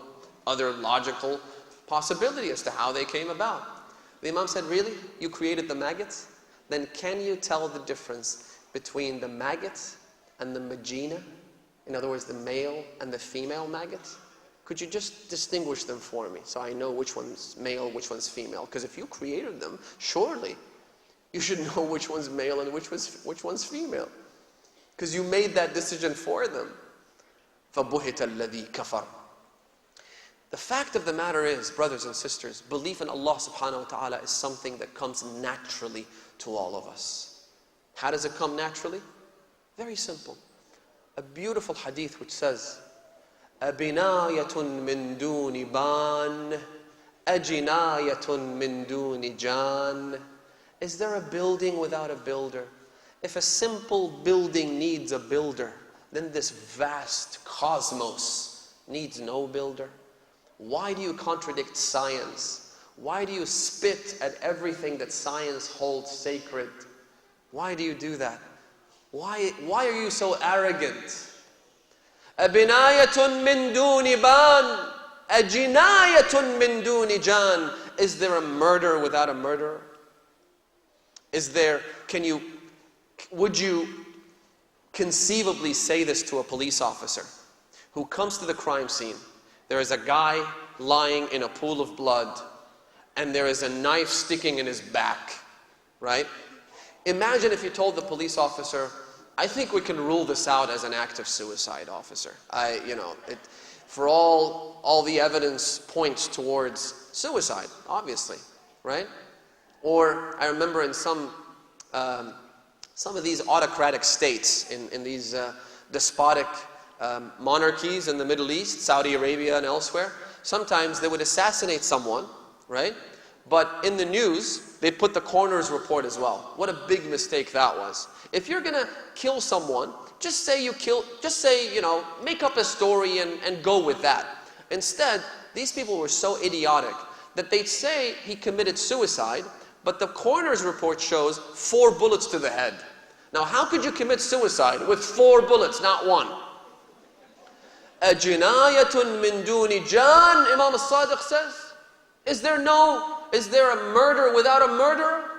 other logical possibility as to how they came about. The Imam said, really? You created the maggots? Then can you tell the difference between the maggots and the magina? In other words, the male and the female maggots? Could you just distinguish them for me so I know which one's male, which one's female? Because if you created them, surely you should know which one's male and which one's female. Because you made that decision for them. فَبُهِتَ الَّذِي كَفَرَ. The fact of the matter is, brothers and sisters, belief in Allah subhanahu wa ta'ala is something that comes naturally to all of us. How does it come naturally? Very simple. A beautiful hadith which says, أَبِنَايَةٌ مِّن دُونِ بَانٍ أَجِنَايَةٌ مِّن دُونِ جَانٍ. Is there a building without a builder? If a simple building needs a builder, then this vast cosmos needs no builder. Why do you contradict science? Why do you spit at everything that science holds sacred? Why do you do that? Why are you so arrogant? أَبِنَايَةٌ مِّن دُونِ بَانٍ أَجِنَايَةٌ مِّن دُونِ جَانٍ. Is there a murder without a murderer? Would you conceivably say this to a police officer who comes to the crime scene? There is a guy lying in a pool of blood and there is a knife sticking in his back, right? Imagine if you told the police officer, I think we can rule this out as an act of suicide, officer. For all the evidence points towards suicide, obviously, right? Or I remember in some Some of these autocratic states in these despotic monarchies in the Middle East, Saudi Arabia and elsewhere, sometimes they would assassinate someone, right? But in the news, they put the coroner's report as well. What a big mistake that was. If you're gonna kill someone, just say, make up a story and go with that. Instead, these people were so idiotic that they'd say he committed suicide, but the coroner's report shows 4 bullets to the head. Now, how could you commit suicide with 4 bullets, not 1? أَجِنَايَةٌ مِّن دُونِ جَانٍ, Imam al-Sadiq says. Is there a murder without a murderer?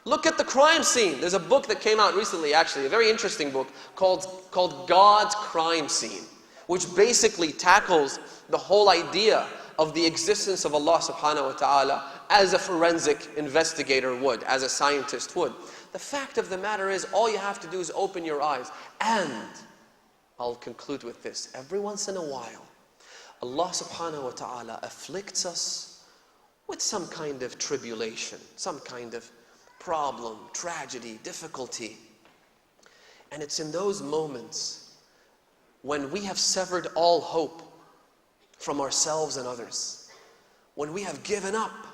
Look at the crime scene. There's a book that came out recently, actually, a very interesting book called God's Crime Scene, which basically tackles the whole idea of the existence of Allah subhanahu wa ta'ala as a forensic investigator would, as a scientist would. The fact of the matter is, all you have to do is open your eyes. And I'll conclude with this. Every once in a while, Allah subhanahu wa ta'ala afflicts us with some kind of tribulation, some kind of problem, tragedy, difficulty. And it's in those moments when we have severed all hope from ourselves and others, when we have given up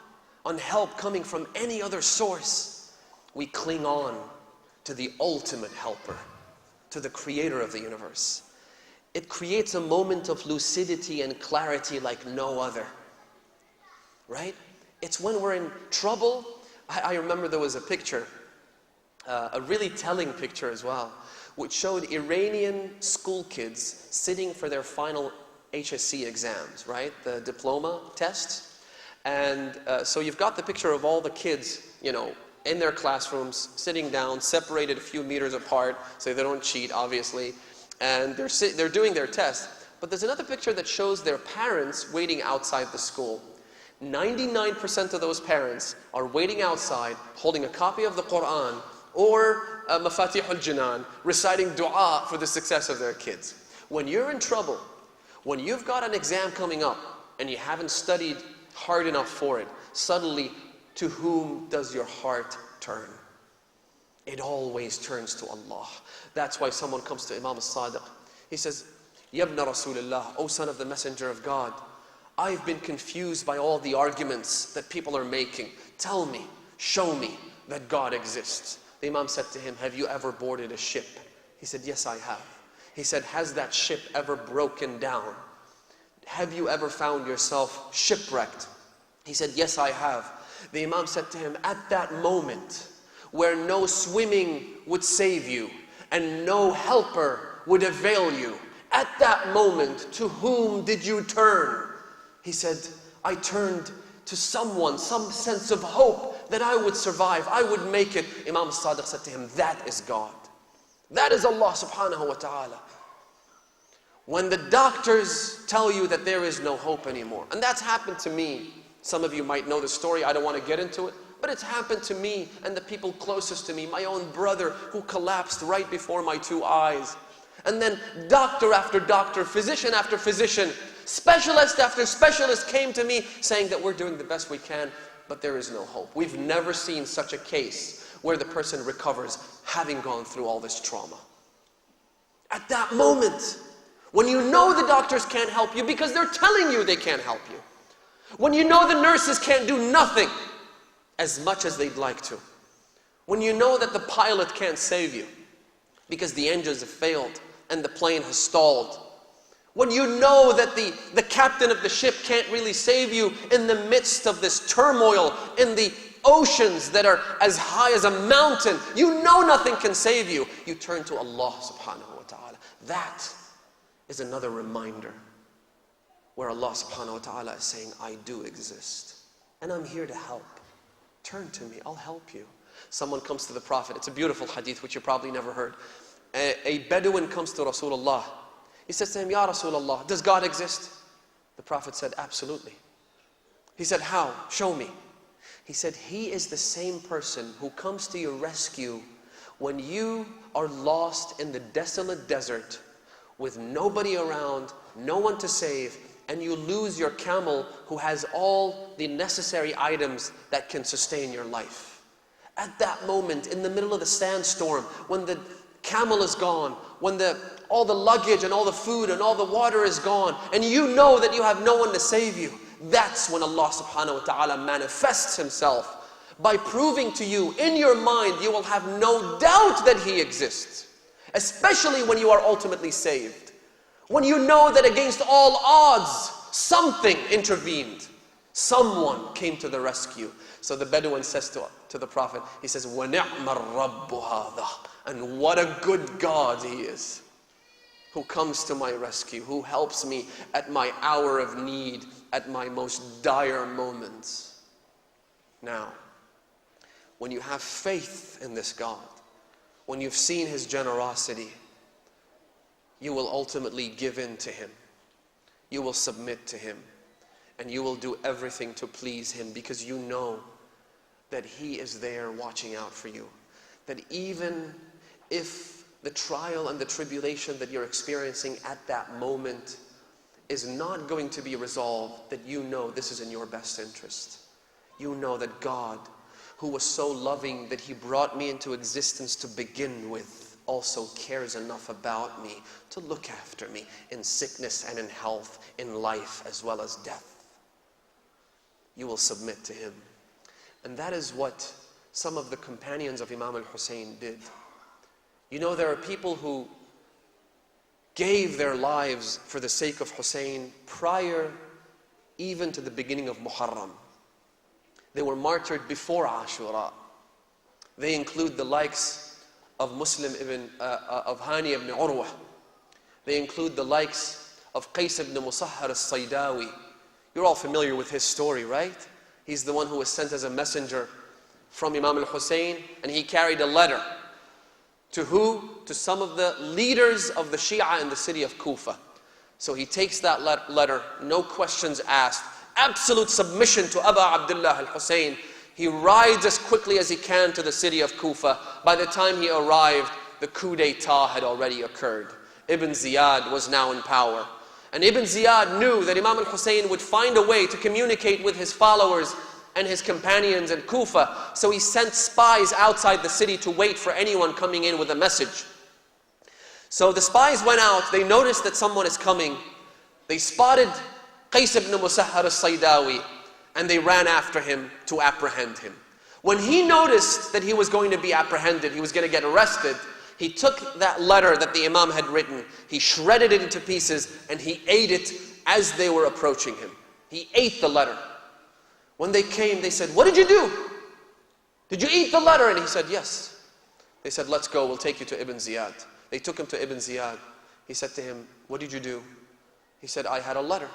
on help coming from any other source, we cling on to the ultimate helper, to the creator of the universe. It creates a moment of lucidity and clarity like no other, right? It's when we're in trouble. I remember there was a picture, a really telling picture as well, which showed Iranian school kids sitting for their final HSC exams, right? The diploma tests. And so you've got the picture of all the kids, in their classrooms, sitting down, separated a few meters apart, so they don't cheat, obviously. And they're doing their test. But there's another picture that shows their parents waiting outside the school. 99% of those parents are waiting outside, holding a copy of the Quran or Mafatih al-Jinan, reciting dua for the success of their kids. When you're in trouble, when you've got an exam coming up and you haven't studied hard enough for it, suddenly, to whom does your heart turn? It always turns to Allah. That's why someone comes to Imam al-Sadiq. He says, Yabna Rasulullah, O son of the Messenger of God, I've been confused by all the arguments that people are making. Tell me, show me that God exists. The Imam said to him, have you ever boarded a ship? He said, yes, I have. He said, has that ship ever broken down? Have you ever found yourself shipwrecked? He said, yes, I have. The Imam said to him, at that moment where no swimming would save you and no helper would avail you, at that moment, to whom did you turn? He said, I turned to someone, some sense of hope that I would survive, I would make it. Imam Sadiq said to him, that is God. That is Allah subhanahu wa ta'ala. When the doctors tell you that there is no hope anymore, and that's happened to me. Some of you might know the story, I don't want to get into it, but it's happened to me and the people closest to me, my own brother who collapsed right before my 2 eyes. And then doctor after doctor, physician after physician, specialist after specialist came to me saying that we're doing the best we can, but there is no hope. We've never seen such a case where the person recovers having gone through all this trauma. At that moment, when you know the doctors can't help you because they're telling you they can't help you. When you know the nurses can't do nothing as much as they'd like to. When you know that the pilot can't save you because the engines have failed and the plane has stalled. When you know that the captain of the ship can't really save you in the midst of this turmoil in the oceans that are as high as a mountain. You know nothing can save you. You turn to Allah subhanahu wa ta'ala. That is another reminder where Allah subhanahu wa ta'ala is saying, I do exist and I'm here to help. Turn to me, I'll help you. Someone comes to the Prophet. It's a beautiful hadith which you probably never heard. A Bedouin comes to Rasulullah. He says to him, Ya Rasulullah, does God exist? The Prophet said, absolutely. He said, how? Show me. He said, he is the same person who comes to your rescue when you are lost in the desolate desert with nobody around, no one to save, and you lose your camel who has all the necessary items that can sustain your life. At that moment, in the middle of the sandstorm, when the camel is gone, when all the luggage and all the food and all the water is gone, and you know that you have no one to save you, that's when Allah subhanahu wa ta'ala manifests Himself by proving to you, in your mind, you will have no doubt that He exists. Especially when you are ultimately saved. When you know that against all odds, something intervened. Someone came to the rescue. So the Bedouin says to the Prophet, he says, وَنِعْمَ الرَّبُّ هَذَا. And what a good God He is, who comes to my rescue, who helps me at my hour of need, at my most dire moments. Now, when you have faith in this God, when you've seen His generosity, you will ultimately give in to Him. You will submit to Him. And you will do everything to please Him, because you know that He is there watching out for you. That even if the trial and the tribulation that you're experiencing at that moment is not going to be resolved, that you know this is in your best interest. You know that God, who was so loving that He brought me into existence to begin with, also cares enough about me to look after me in sickness and in health, in life as well as death. You will submit to Him. And that is what some of the companions of Imam al-Hussein did. You know, there are people who gave their lives for the sake of Hussein prior even to the beginning of Muharram. They were martyred before Ashura. They include the likes of of Hani ibn Urwa. They include the likes of Qais ibn Musahhar al-Saydawi. You're all familiar with his story, right? He's the one who was sent as a messenger from Imam al-Hussein, and he carried a letter. To who? To some of the leaders of the Shia in the city of Kufa. So he takes that letter, no questions asked, absolute submission to Abu Abdullah al-Hussein. He rides as quickly as he can to the city of Kufa. By the time he arrived, the coup d'etat had already occurred. Ibn Ziyad was now in power. And Ibn Ziyad knew that Imam al-Hussein would find a way to communicate with his followers and his companions in Kufa. So he sent spies outside the city to wait for anyone coming in with a message. So the spies went out, they noticed that someone is coming. They spotted Qais ibn Musahhar al-Saydawi, and they ran after him to apprehend him. When he noticed that he was going to be apprehended, he was going to get arrested, he took that letter that the Imam had written, he shredded it into pieces, and he ate it as they were approaching him. He ate the letter. When they came, they said, "What did you do? Did you eat the letter?" And he said, "Yes." They said, "Let's go, we'll take you to Ibn Ziyad." They took him to Ibn Ziyad. He said to him, "What did you do?" He said, "I had a letter."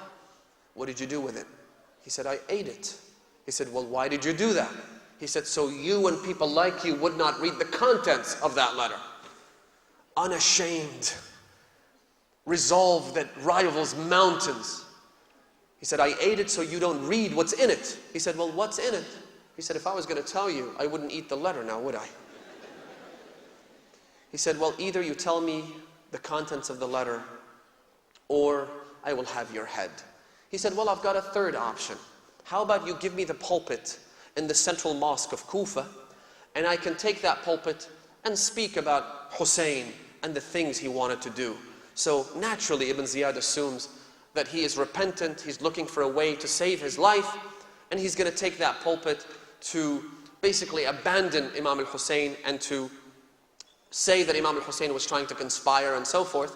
"What did you do with it?" He said, "I ate it." He said, "Well, why did you do that?" He said, "So you and people like you would not read the contents of that letter." Unashamed, resolve that rivals mountains. He said, "I ate it so you don't read what's in it." He said, "Well, what's in it?" He said, "If I was going to tell you, I wouldn't eat the letter now, would I?" He said, "Well, either you tell me the contents of the letter, or I will have your head." He said, "Well, I've got a third option. How about you give me the pulpit in the central mosque of Kufa, and I can take that pulpit and speak about Hussein and the things he wanted to do." So naturally, Ibn Ziyad assumes that he is repentant, he's looking for a way to save his life, and he's going to take that pulpit to basically abandon Imam al-Hussein and to say that Imam al-Hussein was trying to conspire and so forth,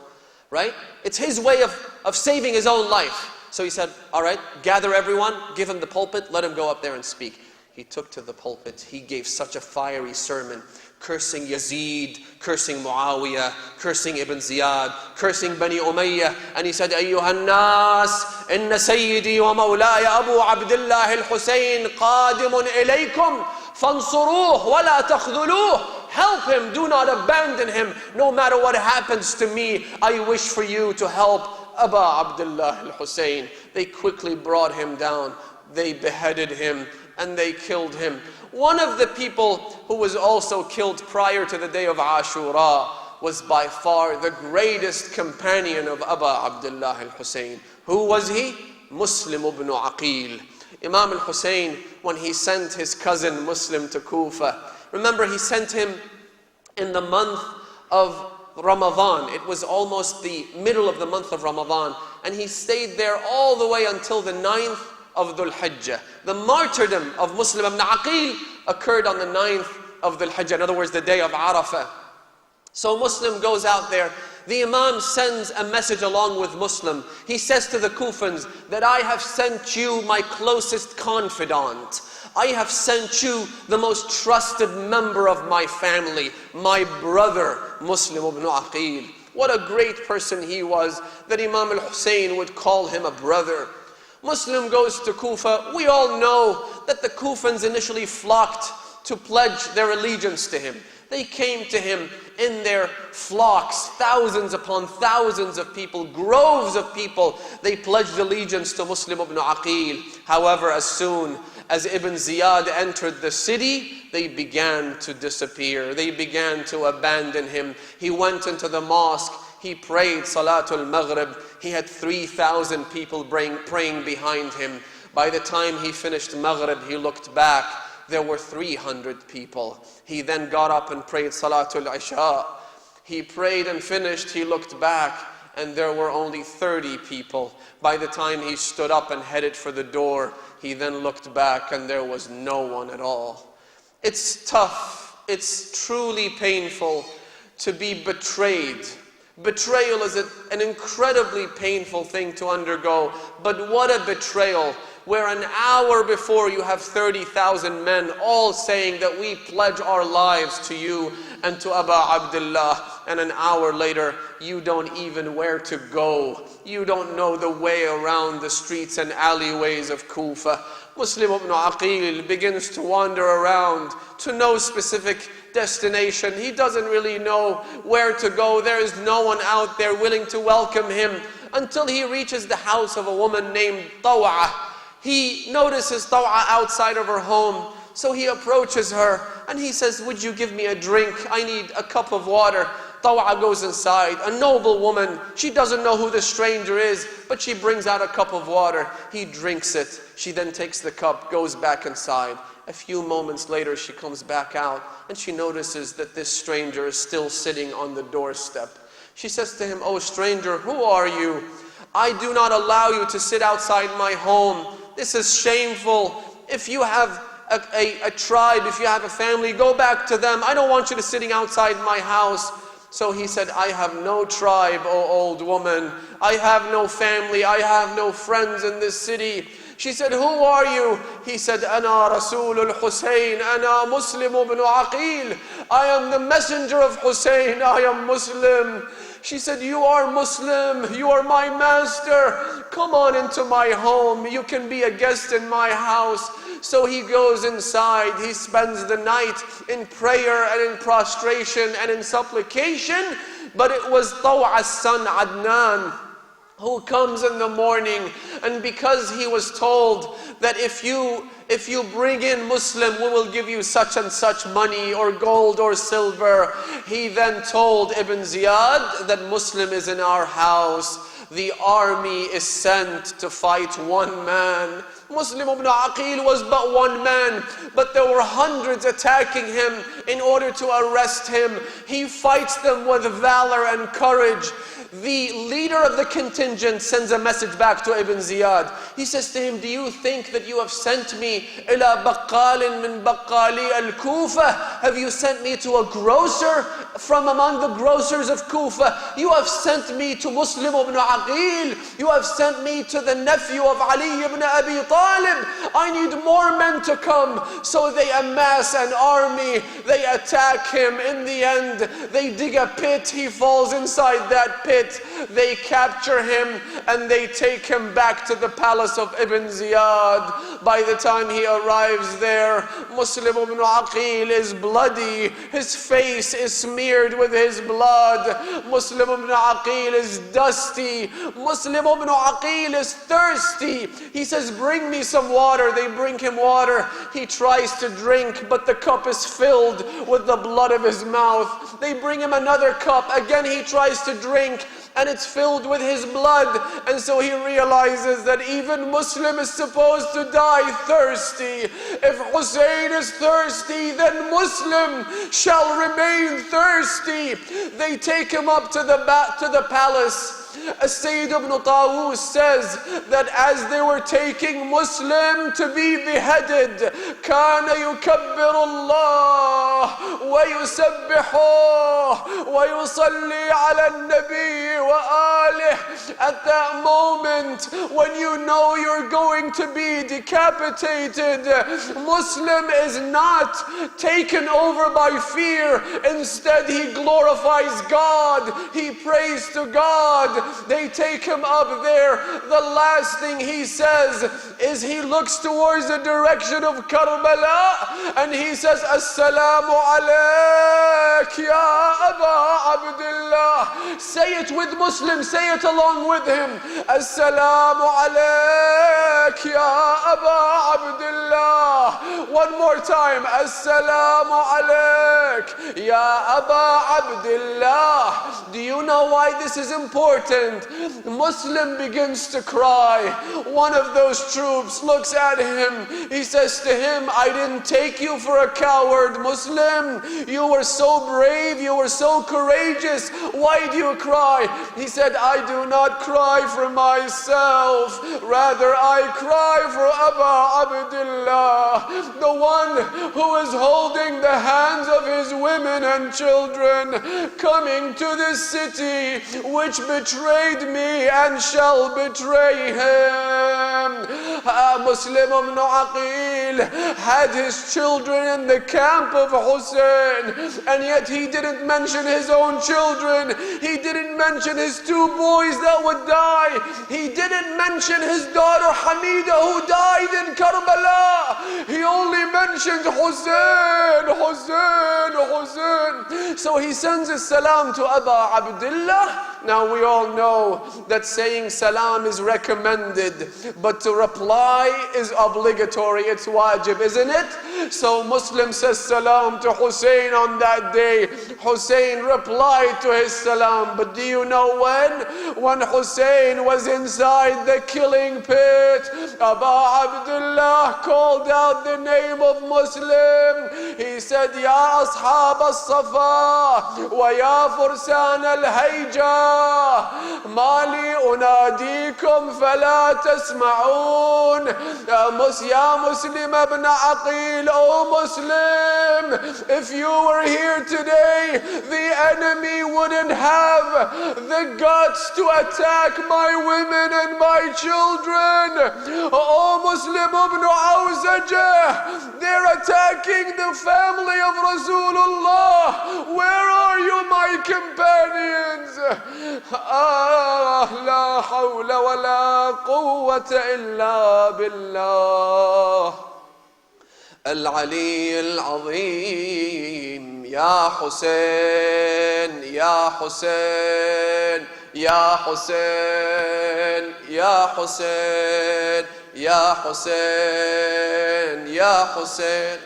right? It's his way of saving his own life. So he said, "All right, gather everyone, give him the pulpit, let him go up there and speak." He took to the pulpit, he gave such a fiery sermon, cursing Yazid, cursing Muawiyah, cursing Ibn Ziyad, cursing Bani Umayyah, and he said, "أيها الناس إن سيدي ومولاي أبو عبد الله الحسين قادم إليكم فانصروه ولا تخذلوه." Help him, do not abandon him. No matter what happens to me, I wish for you to help Abu Abdullah al-Hussein. They quickly brought him down, they beheaded him, and they killed him. One of the people who was also killed prior to the day of Ashura was by far the greatest companion of Abu Abdullah al-Hussein. Who was he? Muslim ibn Aqil. Imam al-Hussein, when he sent his cousin Muslim to Kufa, Remember, he sent him in the month of Ramadan. It was almost the middle of the month of Ramadan. And he stayed there all the way until the 9th of Dhul Hijjah. The martyrdom of Muslim ibn Aqil occurred on the 9th of Dhul Hijjah. In other words, the day of Arafah. So Muslim goes out there. The Imam sends a message along with Muslim. He says to the Kufans that I have sent you my closest confidant. I have sent you the most trusted member of my family, my brother, Muslim ibn Aqil. What a great person he was that Imam al-Hussein would call him a brother. Muslim goes to Kufa. We all know that the Kufans initially flocked to pledge their allegiance to him. They came to him in their flocks, thousands upon thousands of people, groves of people. They pledged allegiance to Muslim ibn Aqil. However, as soon as Ibn Ziyad entered the city, they began to disappear. They began to abandon him. He went into the mosque. He prayed Salatul Maghrib. He had 3,000 people praying behind him. By the time he finished Maghrib, he looked back. There were 300 people. He then got up and prayed Salatul Isha. He prayed and finished. He looked back, and there were only 30 people. By the time he stood up and headed for the door, he then looked back, and there was no one at all. It's tough. It's truly painful to be betrayed. Betrayal is an incredibly painful thing to undergo. But what a betrayal, where an hour before you have 30,000 men all saying that we pledge our lives to you and to Abu Abdullah, and an hour later you don't even where to go. You don't know the way around the streets and alleyways of Kufa. Muslim ibn Aqil begins to wander around to no specific destination. He doesn't really know where to go. There is no one out there willing to welcome him until he reaches the house of a woman named Taw'a. He notices Taw'a outside of her home, so he approaches her and he says, would you give me a drink? I need a cup of water. Taw'a goes inside, a noble woman. She doesn't know who the stranger is, but she brings out a cup of water. He drinks it. She then takes the cup, goes back inside. A few moments later, she comes back out and she notices that this stranger is still sitting on the doorstep. She says to him, oh stranger, who are you? I do not allow you to sit outside my home. This is shameful. If you have a tribe, if you have a family, go back to them. I don't want you to sitting outside my house. So he said, I have no tribe, O old woman. I have no family. I have no friends in this city. She said, who are you? He said, Ana Rasul al-Hussein, Ana Muslim ibn Aqil. I am the messenger of Hussein. I am Muslim. She said, you are Muslim. You are my master. Come on into my home. You can be a guest in my house. So he goes inside. He spends the night in prayer and in prostration and in supplication. But it was Taw'a's son Adnan who comes in the morning, and because he was told that if you bring in Muslim, we will give you such and such money or gold or silver, he then told Ibn Ziyad that Muslim is in our house. The army is sent to fight one man. Muslim ibn Aqil was but one man, but there were hundreds attacking him in order to arrest him. He fights them with valor and courage. The leader of the contingent sends a message back to Ibn Ziyad. He says to him, do you think that you have sent me ila baqqalin min baqqali al-Kufa? Have you sent me to a grocer from among the grocers of Kufa? You have sent me to Muslim ibn Aqil. You have sent me to the nephew of Ali ibn Abi Talib. I need more men to come. So they amass an army. They attack him. In the end, they dig a pit. He falls inside that pit. They capture him and they take him back to the palace of Ibn Ziyad. By the time he arrives there, Muslim ibn Aqil is bloody. His face is smeared with his blood. Muslim ibn Aqil is dusty. Muslim ibn Aqil is thirsty. He says, bring me some water. They bring him water. He tries to drink, but the cup is filled with the blood of his mouth. They bring him another cup. Again, he tries to drink. and it's filled with his blood. And so he realizes that even Muslim is supposed to die thirsty. If Hussein is thirsty, then Muslim shall remain thirsty. They take him up to the palace. Sayyid ibn Tawus says that as they were taking Muslim to be beheaded, كان يكبر الله ويسبحه ويصلي على النبي وآله. At that moment, when you know you're going to be decapitated, Muslim is not taken over by fear. Instead, he glorifies God. He prays to God. They take him up there. The last thing he says is he looks towards the direction of Karbala and he says, Assalamu alayk ya Aba Abdullah. Say it with Muslims, say it along with him. Assalamu alayk ya Aba Abdullah. One more time. Assalamu alayk ya Aba Abdullah. Do you know why this is important? Muslim begins to cry. One of those troops looks at him. He says to him, I didn't take you for a coward, Muslim. You were so brave, you were so courageous. Why do you cry? He said, I do not cry for myself. Rather, I cry for Aba Abdullah, the one who is holding the hands of his women and children, coming to this city which betrayed me and shall betray him. Muslim ibn Aqil had his children in the camp of Hussein, and yet he didn't mention his own children. He didn't mention his two boys that would die. He didn't mention his daughter Hamida who died in Karbala. He only mentioned Hussein, Hussein, Hussein. So he sends his salam to Aba Abdullah. Now we all know that saying salam is recommended, but to reply is obligatory. It's wajib, isn't it? So Muslim says salam to Hussein on that day. Hussein replied to his salam. But do you know when? When Hussein was inside the killing pit, Aba Abdullah called out the name of Muslim. He said, Ya ashab al-safa wa ya fursan al-hayja mali unadikum fala tasma'un. Ya Muslim ibn Aqil, O Muslim, if you were here today, the enemy wouldn't have the guts to attack my women and my children. O Muslim ibn Awzajah, they're attacking the family of Rasulullah. Where are you, my companions? La hawla wa la quwwata illa billah. Al-Ali al-Azim. Ya Hussein, Ya Hussein, Ya Hussein, Ya Hussein, Ya Hussein, Ya Hussein.